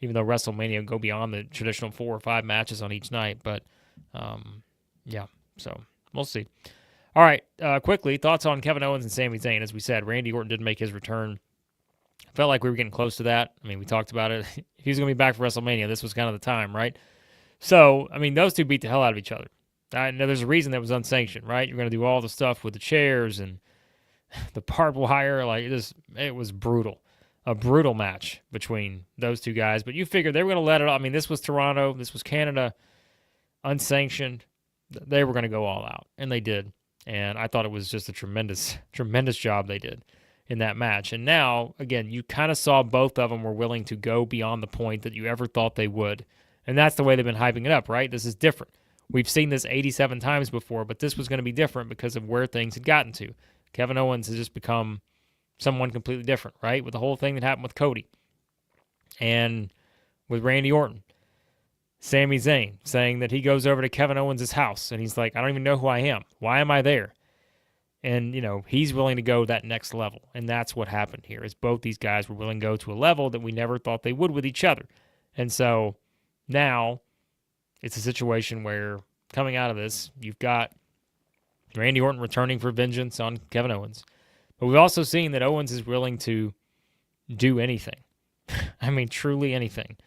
even though WrestleMania go beyond the traditional 4 or 5 matches on each night. But yeah, so we'll see. All right, quickly, thoughts on Kevin Owens and Sami Zayn. As we said, Randy Orton didn't make his return. Felt like we were getting close to that. I mean, we talked about it. If he was going to be back for WrestleMania, this was kind of the time, right? So, I mean, those two beat the hell out of each other. I know there's a reason that was unsanctioned, right? You're going to do all the stuff with the chairs and the barbed wire. Like, it was brutal. A brutal match between those two guys. But you figured they were going to let it all. I mean, this was Toronto. This was Canada. Unsanctioned. They were going to go all out. And they did. And I thought it was just a tremendous, tremendous job they did in that match. And now, again, you kind of saw both of them were willing to go beyond the point that you ever thought they would. And that's the way they've been hyping it up, right? This is different. We've seen this 87 times before, but this was going to be different because of where things had gotten to. Kevin Owens has just become someone completely different, right? With the whole thing that happened with Cody and with Randy Orton. Sami Zayn saying that he goes over to Kevin Owens' house and he's like, I don't even know who I am. Why am I there? And, he's willing to go that next level. And that's what happened here, is both these guys were willing to go to a level that we never thought they would with each other. And so now it's a situation where coming out of this, you've got Randy Orton returning for vengeance on Kevin Owens. But we've also seen that Owens is willing to do anything. I mean, truly anything.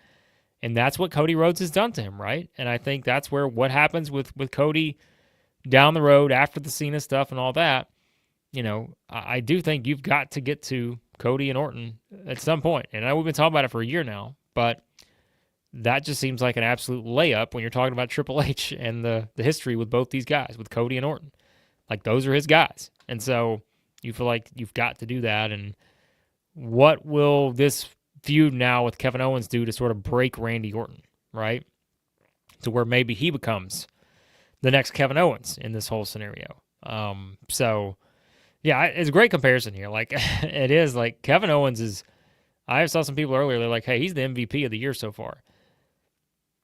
And that's what Cody Rhodes has done to him, right? And I think that's where what happens with Cody down the road after the Cena stuff and all that, I do think you've got to get to Cody and Orton at some point. And I know we've been talking about it for a year now, but that just seems like an absolute layup when you're talking about Triple H and the history with both these guys, with Cody and Orton. Like, those are his guys. And so you feel like you've got to do that. And what will this feud now with Kevin Owens do to sort of break Randy Orton, right? To where maybe he becomes the next Kevin Owens in this whole scenario. So, yeah, it's a great comparison here. Like, it is like Kevin Owens is, I saw some people earlier, they're like, hey, he's the MVP of the year so far.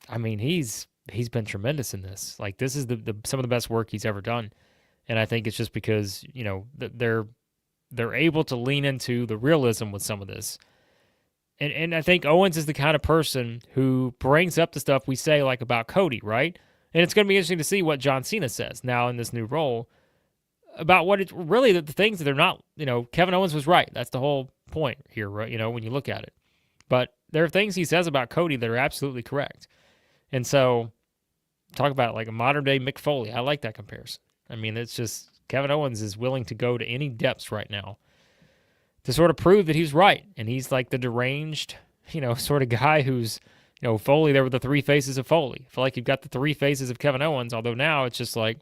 I mean, he's been tremendous in this. Like, this is some of the best work he's ever done. And I think it's just because, you know, they're able to lean into the realism with some of this. And I think Owens is the kind of person who brings up the stuff we say, like about Cody, right? And it's going to be interesting to see what John Cena says now in this new role about what it's really the things that they're not, you know, Kevin Owens was right. That's the whole point here, right? You know, when you look at it. But there are things he says about Cody that are absolutely correct. And so, talk about like a modern day Mick Foley. I like that comparison. I mean, it's just Kevin Owens is willing to go to any depths right now to sort of prove that he's right. And he's like the deranged, you know, sort of guy who's, you know, Foley, there were the three faces of Foley. I feel like you've got the three faces of Kevin Owens, although now it's just like,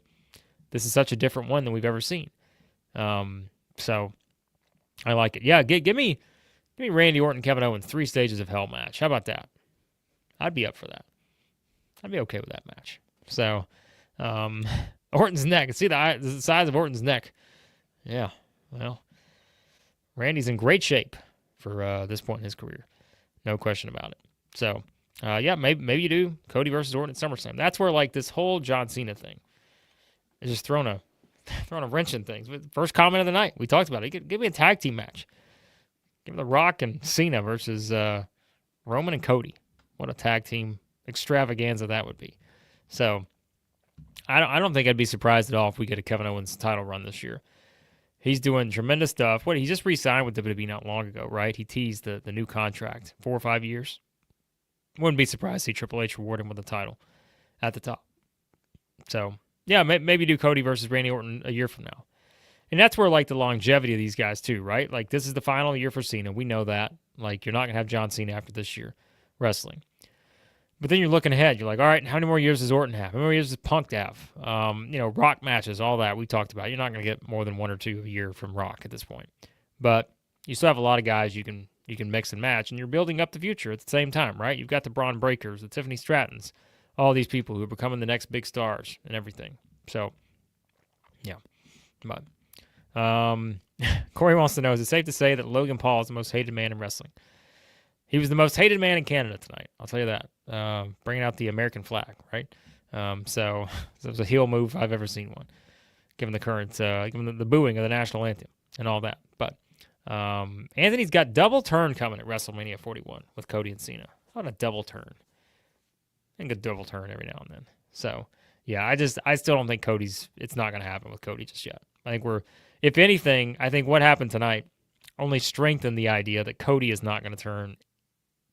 this is such a different one than we've ever seen. So I like it. Yeah, give me Randy Orton, Kevin Owens, 3 stages of hell match. How about that? I'd be up for that. I'd be okay with that match. So, Orton's neck. See the size of Orton's neck. Yeah, well, Randy's in great shape for this point in his career. No question about it. So, yeah, maybe you do Cody versus Orton at SummerSlam. That's where, like, this whole John Cena thing is just throwing a wrench in things. First comment of the night, we talked about it. Give me a tag team match. Give me The Rock and Cena versus Roman and Cody. What a tag team extravaganza that would be. So, I don't think I'd be surprised at all if we get a Kevin Owens title run this year. He's doing tremendous stuff. He just re-signed with WWE not long ago, right? He teased the new contract, 4 or 5 years. Wouldn't be surprised to see Triple H reward him with a title at the top. So, yeah, maybe do Cody versus Randy Orton a year from now. And that's where, like, the longevity of these guys, too, right? Like, this is the final year for Cena. We know that. Like, you're not going to have John Cena after this year wrestling. But then you're looking ahead. You're like, all right, how many more years does Orton have? How many more years does Punk have? You know, Rock matches, all that we talked about. You're not going to get more than 1 or 2 a year from Rock at this point. But you still have a lot of guys you can mix and match, and you're building up the future at the same time, right? You've got the Braun Breakers, the Tiffany Strattons, all these people who are becoming the next big stars and everything. So, yeah. But Corey wants to know, is it safe to say that Logan Paul is the most hated man in wrestling? He was the most hated man in Canada tonight. I'll tell you that. Bringing out the American flag, right? So it was a heel move if I've ever seen one, given the current, given the booing of the national anthem and all that. But Anthony's got double turn coming at WrestleMania 41 with Cody and Cena. How about a double turn? I think a double turn every now and then. So yeah, I still don't think it's not going to happen with Cody just yet. I think if anything, I think what happened tonight only strengthened the idea that Cody is not going to turn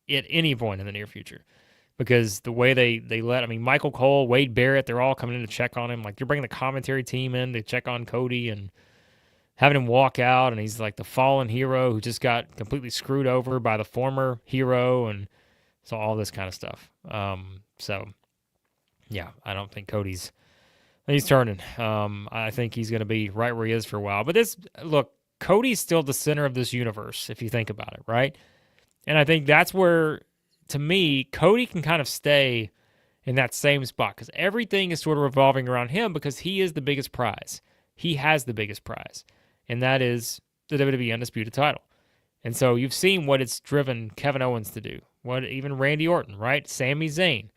at any point in the near future, because the way they Michael Cole, Wade Barrett, they're all coming in to check on him. Like, you're bringing the commentary team in to check on Cody and having him walk out, and he's like the fallen hero who just got completely screwed over by the former hero, and so all this kind of stuff. So yeah, I don't think he's turning. I think he's going to be right where he is for a while. But Cody's still the center of this universe, if you think about it, right? And I think that's where, to me, Cody can kind of stay in that same spot, because everything is sort of revolving around him, because he is the biggest prize. He has the biggest prize, and that is the WWE Undisputed title. And so you've seen what it's driven Kevin Owens to do, what even Randy Orton, right? Sami Zayn.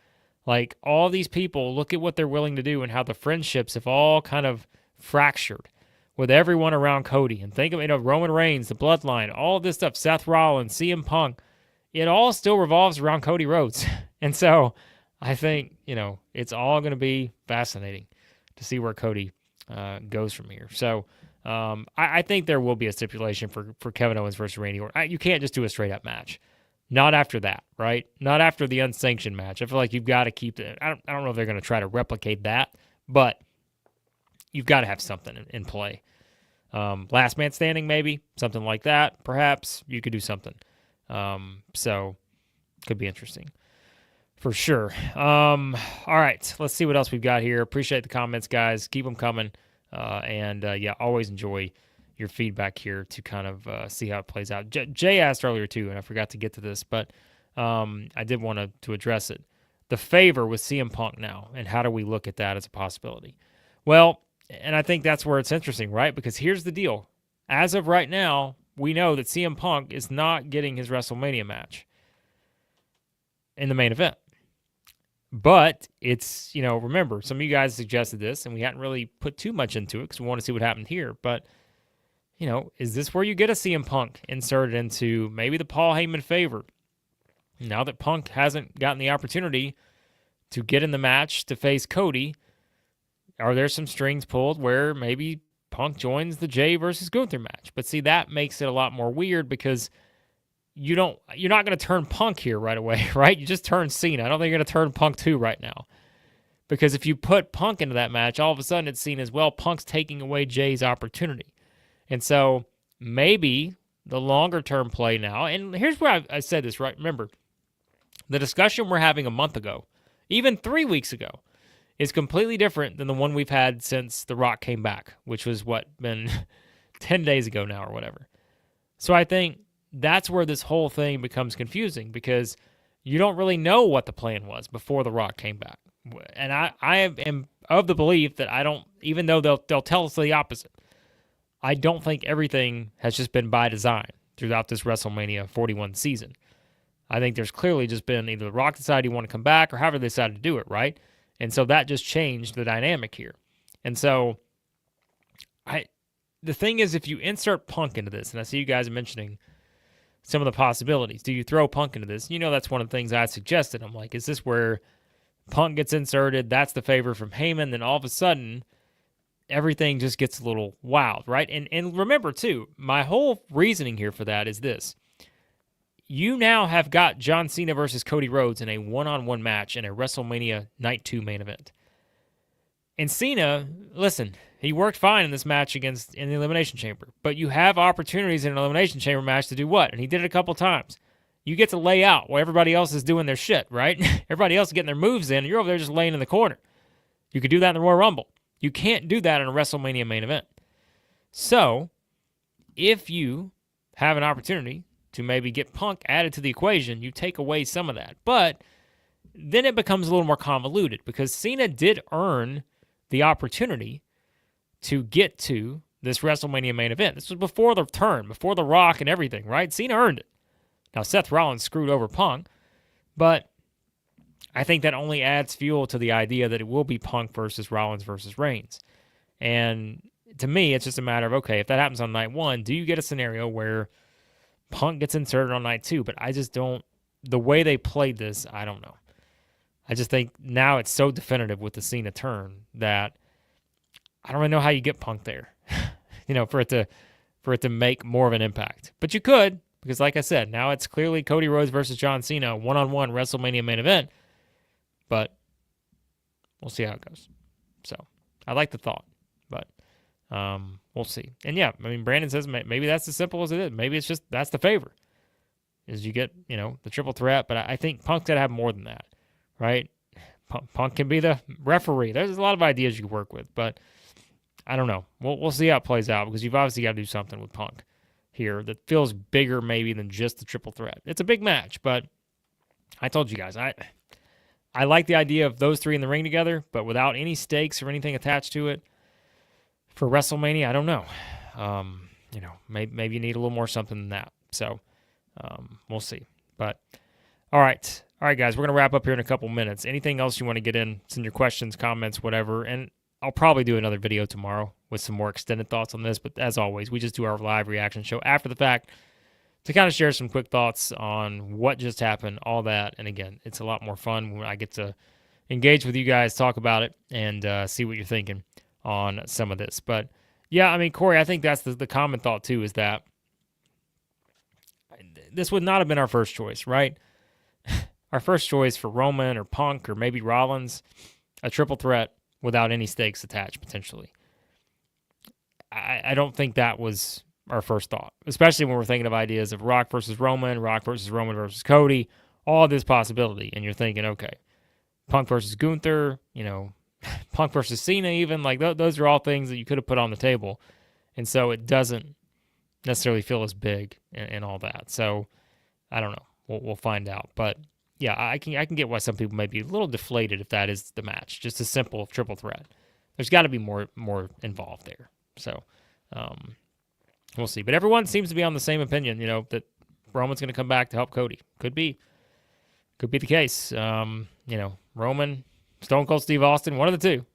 Like, all these people, look at what they're willing to do and how the friendships have all kind of fractured with everyone around Cody. And think of, Roman Reigns, the Bloodline, all this stuff, Seth Rollins, CM Punk, it all still revolves around Cody Rhodes. And so I think, it's all going to be fascinating to see where Cody goes from here. So I think there will be a stipulation for Kevin Owens versus Randy Orton. You can't just do a straight-up match. Not after that, right? Not after the unsanctioned match. I feel like you've got to keep it. I don't know if they're going to try to replicate that, but you've got to have something in play. Last man standing, maybe, something like that. Perhaps you could do something. So could be interesting for sure. All right, let's see what else we've got here. Appreciate the comments, guys. Keep them coming. And always enjoy your feedback here to kind of see how it plays out. Jay asked earlier too, and I forgot to get to this, but I did want to address it. The favor with CM Punk now, and how do we look at that as a possibility? Well, and I think that's where it's interesting, right? Because here's the deal. As of right now, we know that CM Punk is not getting his WrestleMania match in the main event. But it's, remember, some of you guys suggested this, and we hadn't really put too much into it because we want to see what happened here. But, is this where you get a CM Punk inserted into maybe the Paul Heyman favor? Now that Punk hasn't gotten the opportunity to get in the match to face Cody, are there some strings pulled where maybe Punk joins the Jay versus Gunther match? But see, that makes it a lot more weird because you're not going to turn Punk here right away, right? You just turned Cena. I don't think you're going to turn Punk 2 right now. Because if you put Punk into that match, all of a sudden it's seen as, well, Punk's taking away Jay's opportunity. And so maybe the longer-term play now, and here's where I said this, right? Remember, the discussion we're having a month ago, even 3 weeks ago, is completely different than the one we've had since The Rock came back, which was, been 10 days ago now or whatever. So I think that's where this whole thing becomes confusing because you don't really know what the plan was before The Rock came back. And I am of the belief that even though they'll tell us the opposite, I don't think everything has just been by design throughout this WrestleMania 41 season. I think there's clearly just been either The Rock decided he wanted to come back or however they decided to do it, right? And so that just changed the dynamic here. And so the thing is, if you insert Punk into this, and I see you guys mentioning some of the possibilities, do you throw Punk into this? That's one of the things I suggested. I'm like, is this where Punk gets inserted? That's the favor from Heyman. Then all of a sudden, everything just gets a little wild, right? And remember, too, my whole reasoning here for that is this. You now have got John Cena versus Cody Rhodes in a one-on-one match in a WrestleMania Night 2 main event. And Cena, listen, he worked fine in this match in the Elimination Chamber. But you have opportunities in an Elimination Chamber match to do what? And he did it a couple times. You get to lay out while everybody else is doing their shit, right? Everybody else is getting their moves in, and you're over there just laying in the corner. You could do that in the Royal Rumble. You can't do that in a WrestleMania main event. So, if you have an opportunity to maybe get Punk added to the equation, you take away some of that. But then it becomes a little more convoluted because Cena did earn the opportunity to get to this WrestleMania main event. This was before the turn, before The Rock and everything, right? Cena earned it. Now, Seth Rollins screwed over Punk, but I think that only adds fuel to the idea that it will be Punk versus Rollins versus Reigns. And to me, it's just a matter of, okay, if that happens on night 1, do you get a scenario where Punk gets inserted on night 2? But I just don't, the way they played this, I don't know. I just think now it's so definitive with the Cena turn that I don't really know how you get Punk there, for it to make more of an impact. But you could, because like I said, now it's clearly Cody Rhodes versus John Cena, one-on-one WrestleMania main event. But we'll see how it goes. So I like the thought, but we'll see. And yeah, Brandon says maybe that's as simple as it is. Maybe it's just that's the favor, is you get the triple threat. But I think Punk's got to have more than that, right? Punk can be the referee. There's a lot of ideas you can work with, but I don't know. We'll see how it plays out because you've obviously got to do something with Punk here that feels bigger maybe than just the triple threat. It's a big match, but I told you guys I like the idea of those three in the ring together, but without any stakes or anything attached to it for WrestleMania, I don't know. Maybe you need a little more something than that. So we'll see. But all right, guys, we're gonna wrap up here in a couple minutes. Anything else you want to get in? Send your questions, comments, whatever, and I'll probably do another video tomorrow with some more extended thoughts on this. But as always, we just do our live reaction show after the fact to kind of share some quick thoughts on what just happened, all that. And again, it's a lot more fun when I get to engage with you guys, talk about it, and see what you're thinking on some of this. But yeah, Corey, I think that's the common thought too, is that this would not have been our first choice, right? Our first choice for Roman or Punk or maybe Rollins, a triple threat without any stakes attached potentially. I don't think that was our first thought, especially when we're thinking of ideas of Rock versus Roman versus Cody, all this possibility. And you're thinking, okay, Punk versus Gunther, Punk versus Cena even, like those are all things that you could have put on the table And so it doesn't necessarily feel as big and all that. So I don't know. We'll find out. But yeah, I can get why some people may be a little deflated if that is the match. Just a simple triple threat. There's got to be more involved there. So we'll see. But everyone seems to be on the same opinion, that Roman's going to come back to help Cody. Could be the case. Roman, Stone Cold Steve Austin, one of the two.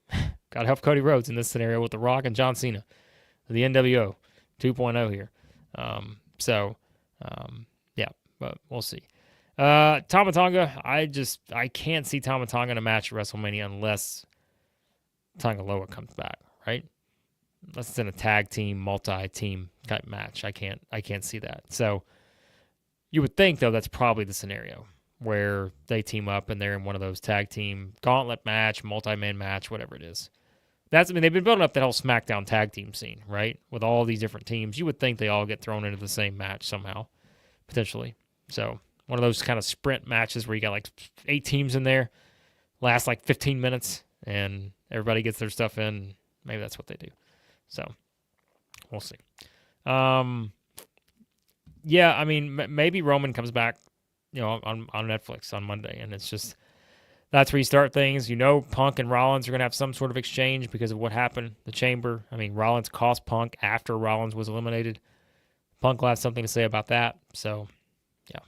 Got to help Cody Rhodes in this scenario with The Rock and John Cena. The NWO 2.0 here. Yeah, but we'll see. Tama Tonga, I can't see Tama Tonga in a match at WrestleMania unless Tonga Loa comes back, right? Unless it's in a tag team, multi-team type match. I can't see that. So you would think, though, that's probably the scenario where they team up and they're in one of those tag team gauntlet match, multi-man match, whatever it is. They've been building up that whole SmackDown tag team scene, right? With all these different teams. You would think they all get thrown into the same match somehow, potentially. So one of those kind of sprint matches where you got like 8 teams in there, last like 15 minutes, and everybody gets their stuff in. Maybe that's what they do. So we'll see. Yeah, maybe Roman comes back, on Netflix on Monday, and it's just that's where you start things. Punk and Rollins are going to have some sort of exchange because of what happened, the Chamber. Rollins cost Punk after Rollins was eliminated. Punk will have something to say about that. So, yeah.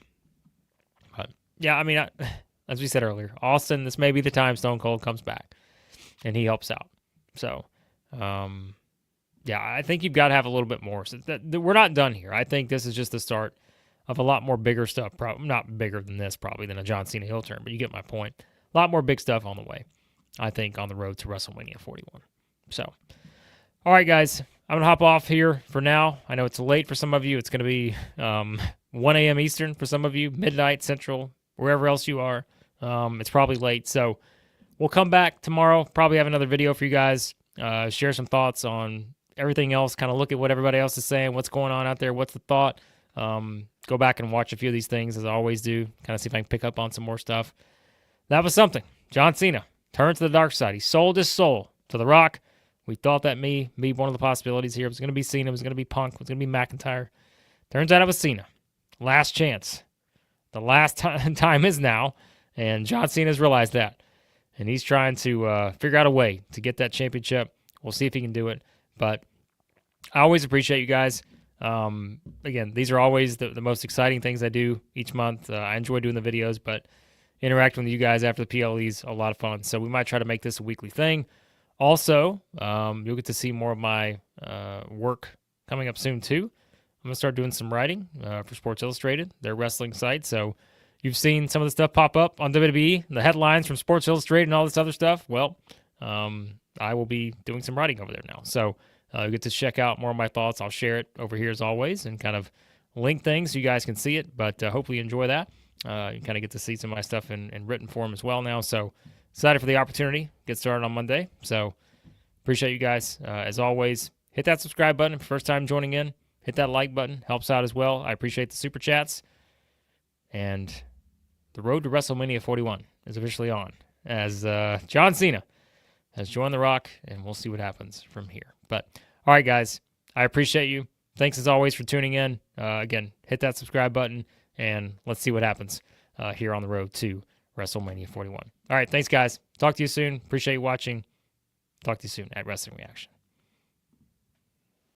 But, yeah, as we said earlier, Austin, this may be the time Stone Cold comes back, and he helps out. So, yeah, I think you've got to have a little bit more. So we're not done here. I think this is just the start of a lot more bigger stuff. Not bigger than this, probably, than a John Cena heel turn, but you get my point. A lot more big stuff on the way, I think, on the road to WrestleMania 41. So, all right, guys, I'm going to hop off here for now. I know it's late for some of you. It's going to be 1 a.m. Eastern for some of you, midnight Central, wherever else you are. It's probably late. So we'll come back tomorrow, probably have another video for you guys, share some thoughts on everything else, kind of look at what everybody else is saying, what's going on out there, what's the thought. Go back and watch a few of these things, as I always do, kind of see if I can pick up on some more stuff. That was something. John Cena turned to the dark side. He sold his soul to The Rock. We thought that me one of the possibilities here was going to be Cena, was going to be Punk, was going to be McIntyre. Turns out it was Cena. Last chance. The last time is now, and John Cena's realized that. And he's trying to figure out a way to get that championship. We'll see if he can do it. But I always appreciate you guys. Again, these are always the most exciting things I do each month. I enjoy doing the videos, but interacting with you guys after the PLE is a lot of fun. So we might try to make this a weekly thing. Also, you'll get to see more of my work coming up soon, too. I'm going to start doing some writing for Sports Illustrated, their wrestling site. So you've seen some of the stuff pop up on WWE, the headlines from Sports Illustrated and all this other stuff. Well, I will be doing some writing over there now. So you get to check out more of my thoughts. I'll share it over here as always and kind of link things so you guys can see it. But hopefully you enjoy that. You kind of get to see some of my stuff in written form as well now. So excited for the opportunity. Get started on Monday. So appreciate you guys. As always, hit that subscribe button if first time joining in. Hit that like button. Helps out as well. I appreciate the super chats. And the road to WrestleMania 41 is officially on as John Cena has joined The Rock, and we'll see what happens from here. But, all right, guys, I appreciate you. Thanks, as always, for tuning in. Again, hit that subscribe button, and let's see what happens here on the road to WrestleMania 41. All right, thanks, guys. Talk to you soon. Appreciate you watching. Talk to you soon at Wrestling Reaction.